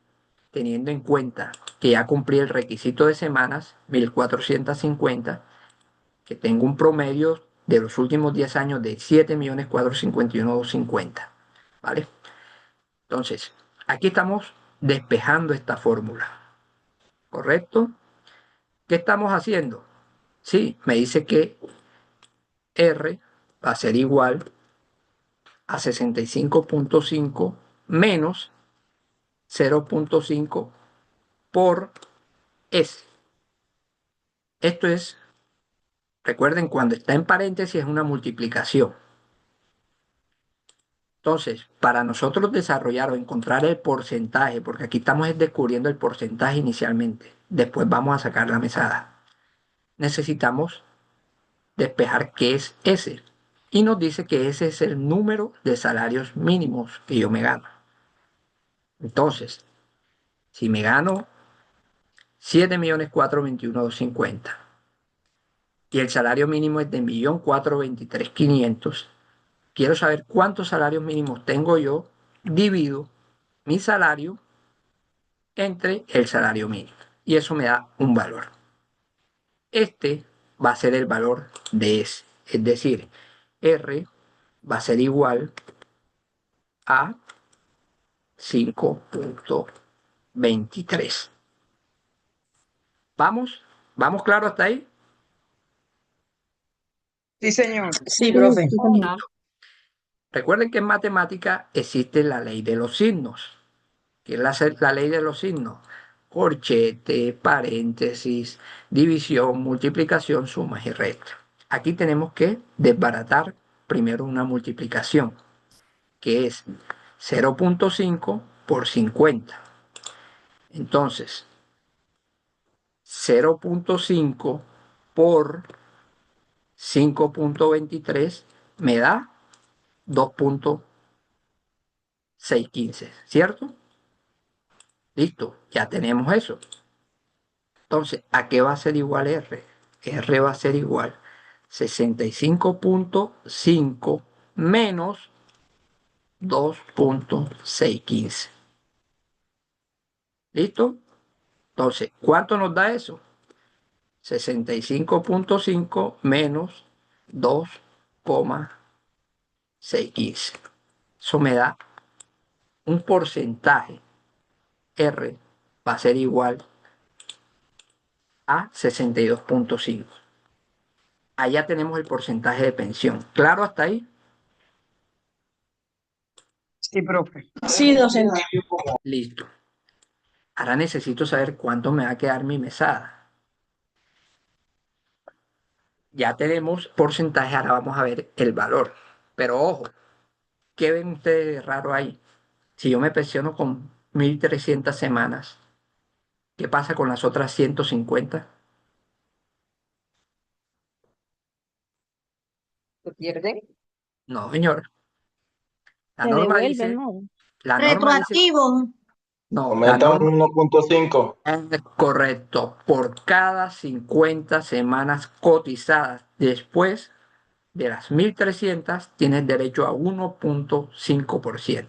teniendo en cuenta que ya cumplí el requisito de semanas, 1.450, que tengo un promedio de los últimos 10 años de 7.451.250, ¿vale? Entonces, aquí estamos despejando esta fórmula, ¿correcto? ¿Qué estamos haciendo? Sí, me dice que R va a ser igual a 65.5 menos 0.5 por S. Esto es, recuerden, cuando está en paréntesis es una multiplicación. Entonces, para nosotros desarrollar o encontrar el porcentaje, porque aquí estamos descubriendo el porcentaje inicialmente, después vamos a sacar la mesada, necesitamos despejar qué es ese. Y nos dice que ese es el número de salarios mínimos que yo me gano. Entonces, si me gano 7.421.250 y el salario mínimo es de 1.423.500, quiero saber cuántos salarios mínimos tengo yo, divido mi salario entre el salario mínimo. Y eso me da un valor. Este va a ser el valor de S. Es decir, R va a ser igual a 5.23. ¿Vamos? ¿Vamos claro hasta ahí? Sí, señor. Sí, profe. Recuerden que en matemática existe la ley de los signos. ¿Qué es la ley de los signos? Corchete, paréntesis, división, multiplicación, sumas y restas. Aquí tenemos que desbaratar primero una multiplicación, que es 0.5 por 50. Entonces, 0.5 por 5.23 me da 2.615, ¿cierto? Listo, ya tenemos eso. Entonces, ¿a qué va a ser igual R? R va a ser igual 65.5 menos 2.615. ¿Listo? Entonces, ¿cuánto nos da eso? 65.5 menos 2.615. Eso me da un porcentaje. R va a ser igual a 62.5. Allá tenemos el porcentaje de pensión. ¿Claro hasta ahí? Sí, profe. Sí, docente. Listo. Ahora necesito saber cuánto me va a quedar mi mesada. Ya tenemos porcentaje, ahora vamos a ver el valor. Pero ojo, ¿qué ven ustedes de raro ahí? Si yo me pensiono con 1.300 semanas, ¿qué pasa con las otras 150? ¿Se pierden? No, señor. La Se norma devuelven, dice, ¿no? la norma dice, Retroactivo. no, la Aumenta un norma 1.5. es correcto. Por cada 50 semanas cotizadas después de las 1.300 tienes derecho a 1.5%.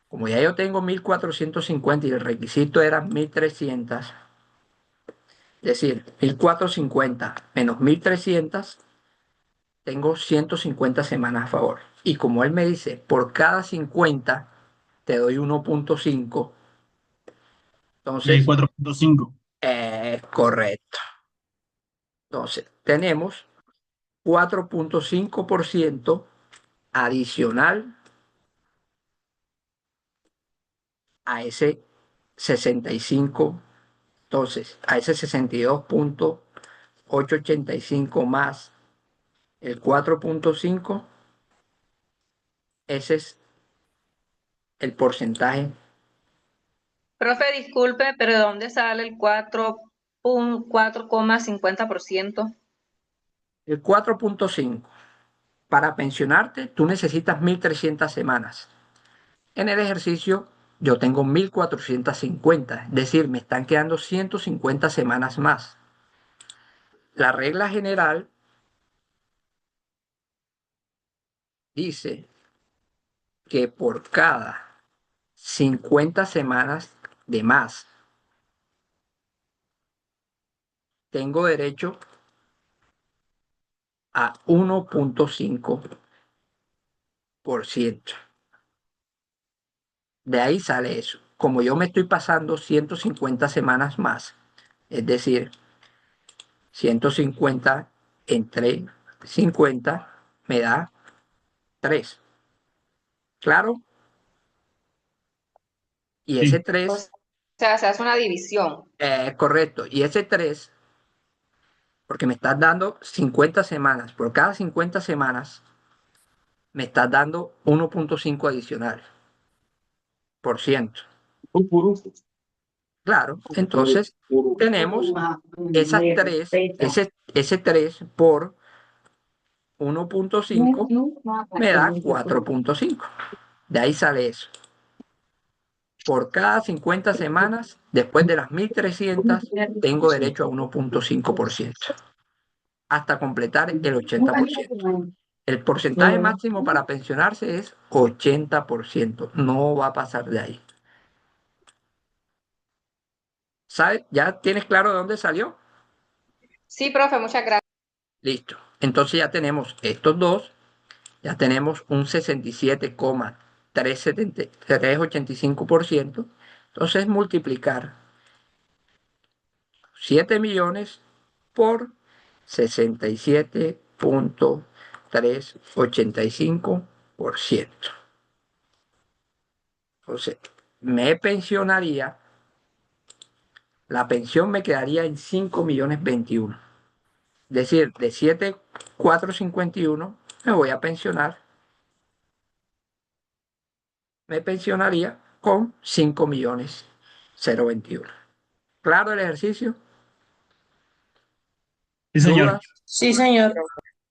Como ya yo tengo 1.450 y el requisito era 1.300, Es decir, 1450 menos 1300, tengo 150 semanas a favor. Y como él me dice, por cada 50 te doy 1.5, Ley entonces 4.5. es correcto. Entonces, tenemos 4.5% adicional a ese 65. Entonces, a ese 62.885 más el 4.5, ese es el porcentaje. Profe, disculpe, pero ¿de dónde sale el 4,50%? El 4.5. Para pensionarte, tú necesitas 1300 semanas. En el ejercicio, yo tengo 1450, es decir, me están quedando 150 semanas más. La regla general dice que por cada 50 semanas de más, tengo derecho a 1.5%. De ahí sale eso. Como yo me estoy pasando 150 semanas más, es decir, 150 entre 50 me da 3. ¿Claro? Y ese Sí. 3, Sea, se hace una división. correcto. Y ese 3, porque me estás dando 50 semanas, por cada 50 semanas me estás dando 1.5 adicional por ciento. Claro, entonces tenemos esas 3, ese 3 por 1.5 me da 4.5. De ahí sale eso. Por cada 50 semanas, después de las 1300, tengo derecho a 1.5%, hasta completar el 80%. El porcentaje máximo para pensionarse es 80%, no va a pasar de ahí. ¿Sabes? ¿Ya tienes claro de dónde salió? Sí, profe, muchas gracias. Listo. Entonces ya tenemos estos dos, ya tenemos un 67,385%. Entonces multiplicar 7 millones por 67,385%. Entonces, me pensionaría, la pensión me quedaría en 5.021.000. Es decir, de 7.451 me voy a pensionar, me pensionaría con 5.021.000. ¿Claro el ejercicio? Sí, señor. ¿Dudas? Sí, señor.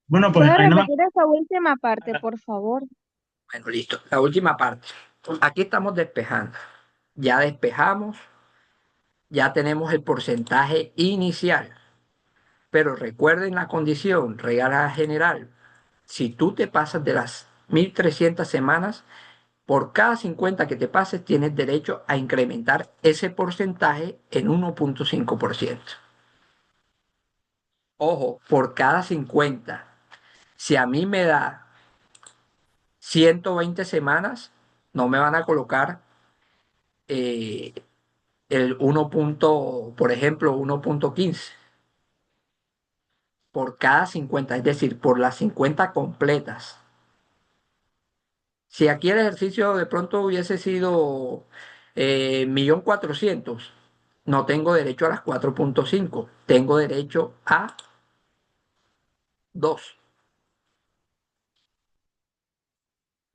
Bueno, pues ¿Puede ahí nomás. repetir esa última parte, por favor? Bueno, listo. La última parte. Aquí estamos despejando. Ya despejamos, ya tenemos el porcentaje inicial. Pero recuerden la condición, regla general. Si tú te pasas de las 1300 semanas, por cada 50 que te pases, tienes derecho a incrementar ese porcentaje en 1.5%. Ojo, por cada 50. Si a mí me da 120 semanas, no me van a colocar eh, el 1 por ejemplo, 1.15 por cada 50, es decir, por las 50 completas. Si aquí el ejercicio de pronto hubiese sido 1.400.000, no tengo derecho a las 4.5, tengo derecho a 2.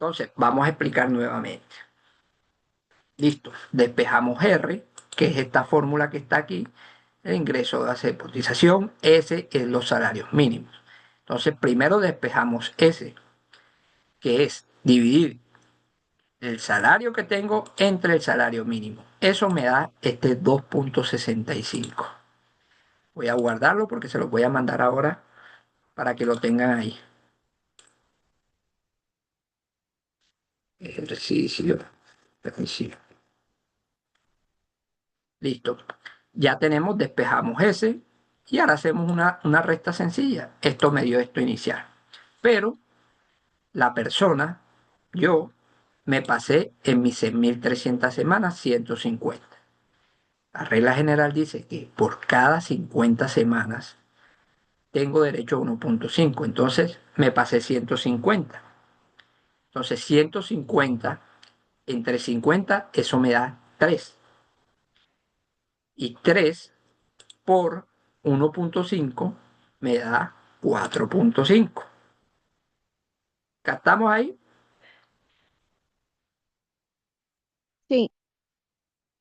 Entonces, vamos a explicar nuevamente. Listo, despejamos R, que es esta fórmula que está aquí, el ingreso de base de cotización, S es los salarios mínimos. Entonces, primero despejamos S, que es dividir el salario que tengo entre el salario mínimo. Eso me da este 2.65. Voy a guardarlo porque se lo voy a mandar ahora para que lo tengan ahí. Ejercicio, ejercicio. Listo. Ya tenemos, despejamos ese, y ahora hacemos una resta sencilla. Esto me dio esto inicial. Pero la persona, yo, me pasé en mis 6.300 semanas 150. La regla general dice que por cada 50 semanas tengo derecho a 1.5, entonces me pasé 150. Entonces 150 entre 50, eso me da 3. Y 3 por 1.5 me da 4.5. ¿Captamos ahí? Sí.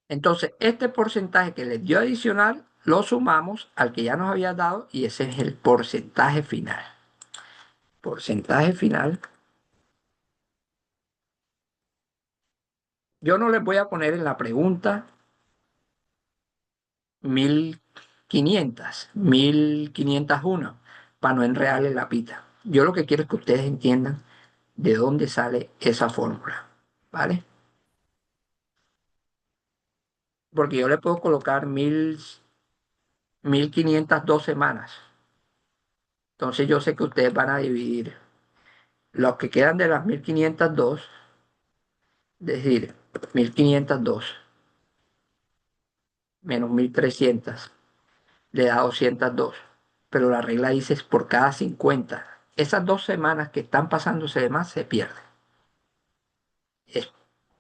Entonces, este porcentaje que les dio adicional lo sumamos al que ya nos había dado y ese es el porcentaje final. Porcentaje final. Yo no les voy a poner en la pregunta 1501 para no enredarle la pita. Yo lo que quiero es que ustedes entiendan de dónde sale esa fórmula, ¿vale? Porque yo le puedo colocar 1502 semanas. Entonces yo sé que ustedes van a dividir los que quedan de las 1502, es decir, 1502 menos 1300 le da 202. Pero la regla dice es por cada 50. Esas 2 semanas que están pasándose de más se pierden. Es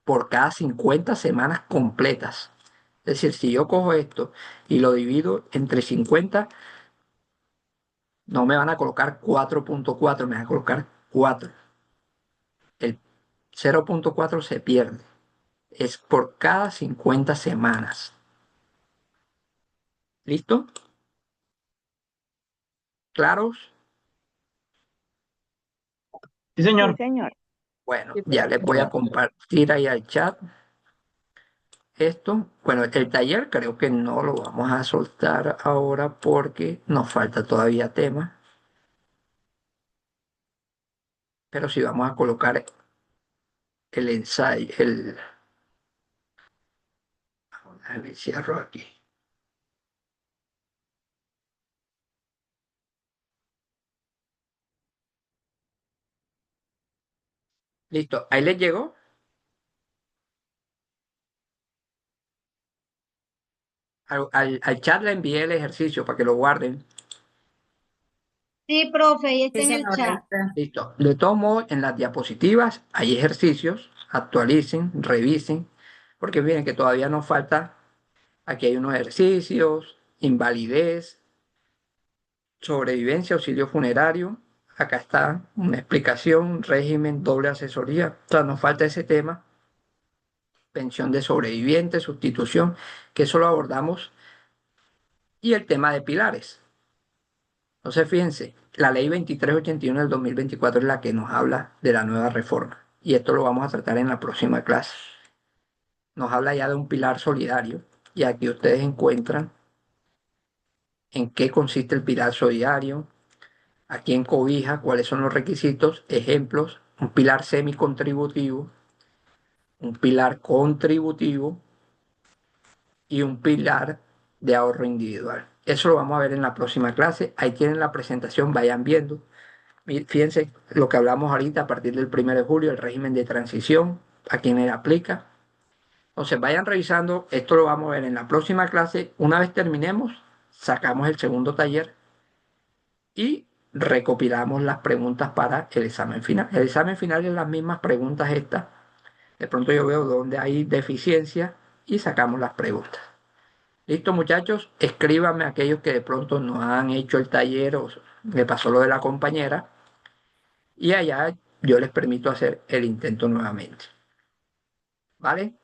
por cada 50 semanas completas. Es decir, si yo cojo esto y lo divido entre 50, no me van a colocar 4.4, me van a colocar 4. El 0.4 se pierde. Es por cada 50 semanas. ¿Listo? ¿Claros? Sí, señor. señor. Bueno, Sí, ya les voy a profesor. compartir ahí al chat esto. Bueno, el taller creo que no lo vamos a soltar ahora porque nos falta todavía tema. Pero sí vamos a colocar el ensayo, a ver, cierro aquí. Listo, ahí les llegó. Al chat le envié el ejercicio para que lo guarden. Sí, profe, ahí está Sí, en el señor, ahí chat. está. Listo. De todos modos, en las diapositivas hay ejercicios. Actualicen, revisen, porque miren que todavía nos falta. Aquí hay unos ejercicios, invalidez, sobrevivencia, auxilio funerario. Acá está una explicación, régimen, doble asesoría. O sea, nos falta ese tema, pensión de sobreviviente, sustitución, que eso lo abordamos. Y el tema de pilares. Entonces, fíjense, la ley 2381 del 2024 es la que nos habla de la nueva reforma. Y esto lo vamos a tratar en la próxima clase. Nos habla ya de un pilar solidario. Y aquí ustedes encuentran en qué consiste el pilar solidario, a quién cobija, cuáles son los requisitos, ejemplos, un pilar semicontributivo, un pilar contributivo y un pilar de ahorro individual. Eso lo vamos a ver en la próxima clase. Ahí tienen la presentación, vayan viendo. Fíjense lo que hablamos ahorita a partir del 1 de julio, el régimen de transición, a quienes aplica. Entonces vayan revisando, esto lo vamos a ver en la próxima clase. Una vez terminemos, sacamos el segundo taller y recopilamos las preguntas para el examen final. El examen final es las mismas preguntas estas. De pronto yo veo dónde hay deficiencia y sacamos las preguntas. Listo, muchachos, escríbanme aquellos que de pronto no han hecho el taller o me pasó lo de la compañera y allá yo les permito hacer el intento nuevamente. ¿Vale?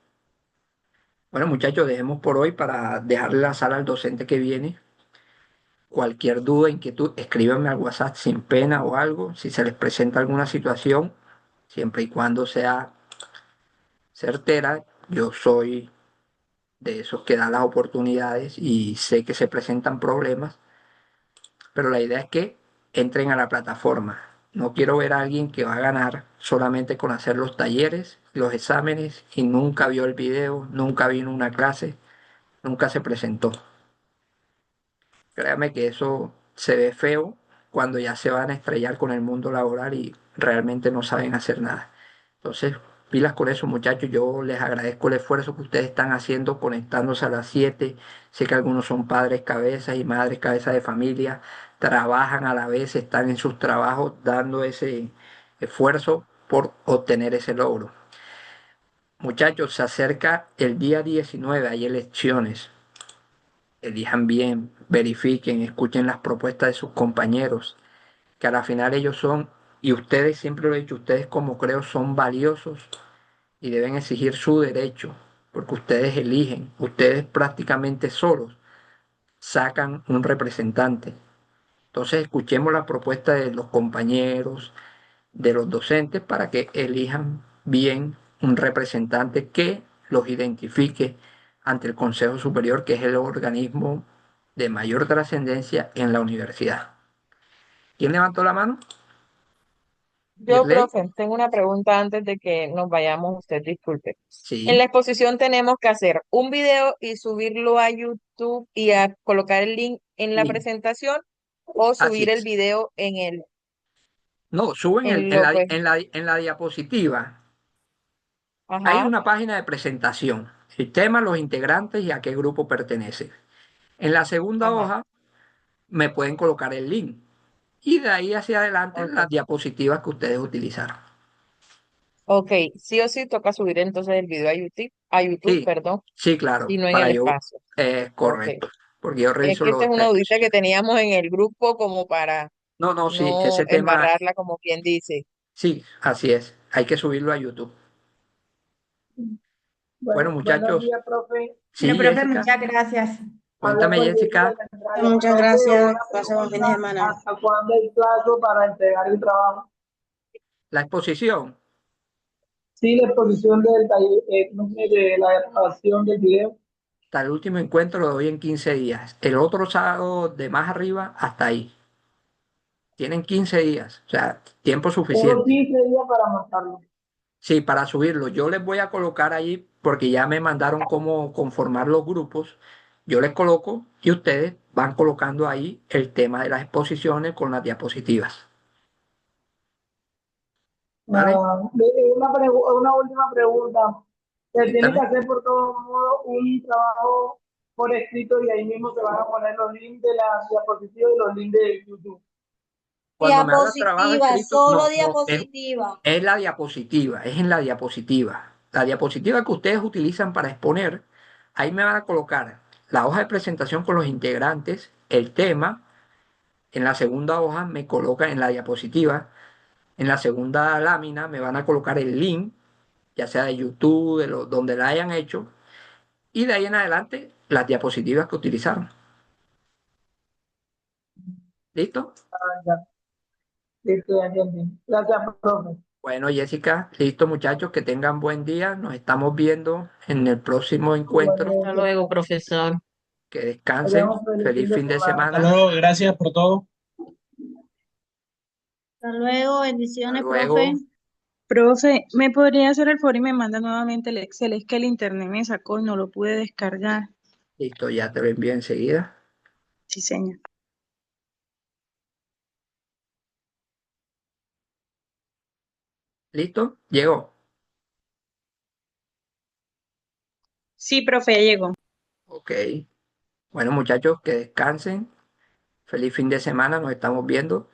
Bueno, muchachos, dejemos por hoy para dejarle la sala al docente que viene. Cualquier duda, inquietud, escríbanme al WhatsApp sin pena o algo. Si se les presenta alguna situación, siempre y cuando sea certera, yo soy de esos que dan las oportunidades y sé que se presentan problemas, pero la idea es que entren a la plataforma. No quiero ver a alguien que va a ganar solamente con hacer los talleres, los exámenes y nunca vio el video, nunca vino a una clase, nunca se presentó. Créame que eso se ve feo cuando ya se van a estrellar con el mundo laboral y realmente no saben hacer nada. Entonces, pilas con eso, muchachos. Yo les agradezco el esfuerzo que ustedes están haciendo conectándose a las 7. Sé que algunos son padres cabezas y madres cabezas de familia, trabajan a la vez, están en sus trabajos dando ese esfuerzo por obtener ese logro. Muchachos, se acerca el día 19, hay elecciones. Elijan bien, verifiquen, escuchen las propuestas de sus compañeros, que a la final ellos son, y ustedes, siempre lo he dicho, ustedes como creo son valiosos y deben exigir su derecho, porque ustedes eligen, ustedes prácticamente solos sacan un representante. Entonces escuchemos la propuesta de los compañeros, de los docentes, para que elijan bien un representante que los identifique ante el Consejo Superior, que es el organismo de mayor trascendencia en la universidad. ¿Quién levantó la mano? Yo, ¿Irley? profe, tengo una pregunta antes de que nos vayamos, usted disculpe. En Sí, la exposición tenemos que hacer un video y subirlo a YouTube y a colocar el link en la sí, presentación o así subir el es. video No, suben en lo pues, en la diapositiva. Hay ajá, una página de presentación, el tema, los integrantes y a qué grupo pertenece. En la segunda ajá. hoja me pueden colocar el link y de ahí hacia adelante Ok. las diapositivas que ustedes utilizaron. Ok, sí o sí toca subir entonces el video a YouTube, Sí, perdón, sí, claro, y no en para el yo, espacio. Ok. correcto, porque yo Es reviso que esta los... es una dudita que teníamos en el grupo como para no, no, sí, no ese tema, embarrarla como quien dice. sí, así es, hay que subirlo a YouTube. Bueno, Buenos muchachos, días, profe. Bueno, sí, profe, Jessica, muchas gracias. Habla cuéntame, con Jessica Jessica, Central. Muchas Profe, gracias. una Pase buen fin de pregunta. semana. ¿Hasta cuándo hay plazo para entregar el trabajo? la exposición, Sí, la exposición del taller, no sé, de la grabación del video. hasta el último encuentro lo doy en 15 días, el otro sábado de más arriba hasta ahí, tienen 15 días, o sea, tiempo Tengo suficiente. 15 días para montarlo. Sí, para subirlo. Yo les voy a colocar ahí porque ya me mandaron cómo conformar los grupos. Yo les coloco y ustedes van colocando ahí el tema de las exposiciones con las diapositivas. ¿Vale? Una última pregunta. Se tiene que Cuéntame. hacer por todo modo un trabajo por escrito y ahí mismo se van a poner los links de la diapositiva y los links de YouTube. Cuando me haga trabajo Diapositiva, escrito, solo no, no, diapositiva. es la diapositiva, es en la diapositiva. La diapositiva que ustedes utilizan para exponer, ahí me van a colocar la hoja de presentación con los integrantes, el tema. En la segunda hoja me colocan en la diapositiva. En la segunda lámina me van a colocar el link, ya sea de YouTube, donde la hayan hecho, y de ahí en adelante las diapositivas que utilizaron. ¿Listo? Ah, ya. Listo, ya entendí. Gracias, profe. Bueno, Jessica, listo muchachos, que tengan buen día. Nos estamos viendo en el próximo encuentro. Hasta Igualmente, luego, profe. profesor. Que Nos descansen. vemos feliz fin Feliz de fin de semana. Hasta semana. luego, gracias por todo. Hasta luego, Hasta bendiciones, profe. luego. Profe, ¿me podría hacer el favor y me manda nuevamente el Excel? Es que el internet me sacó y no lo pude descargar. Listo, ya te lo envío enseguida. Sí, señor. ¿Listo? Llegó. Sí, profe, ya llegó. Ok. Bueno, muchachos, que descansen. Feliz fin de semana. Nos estamos viendo.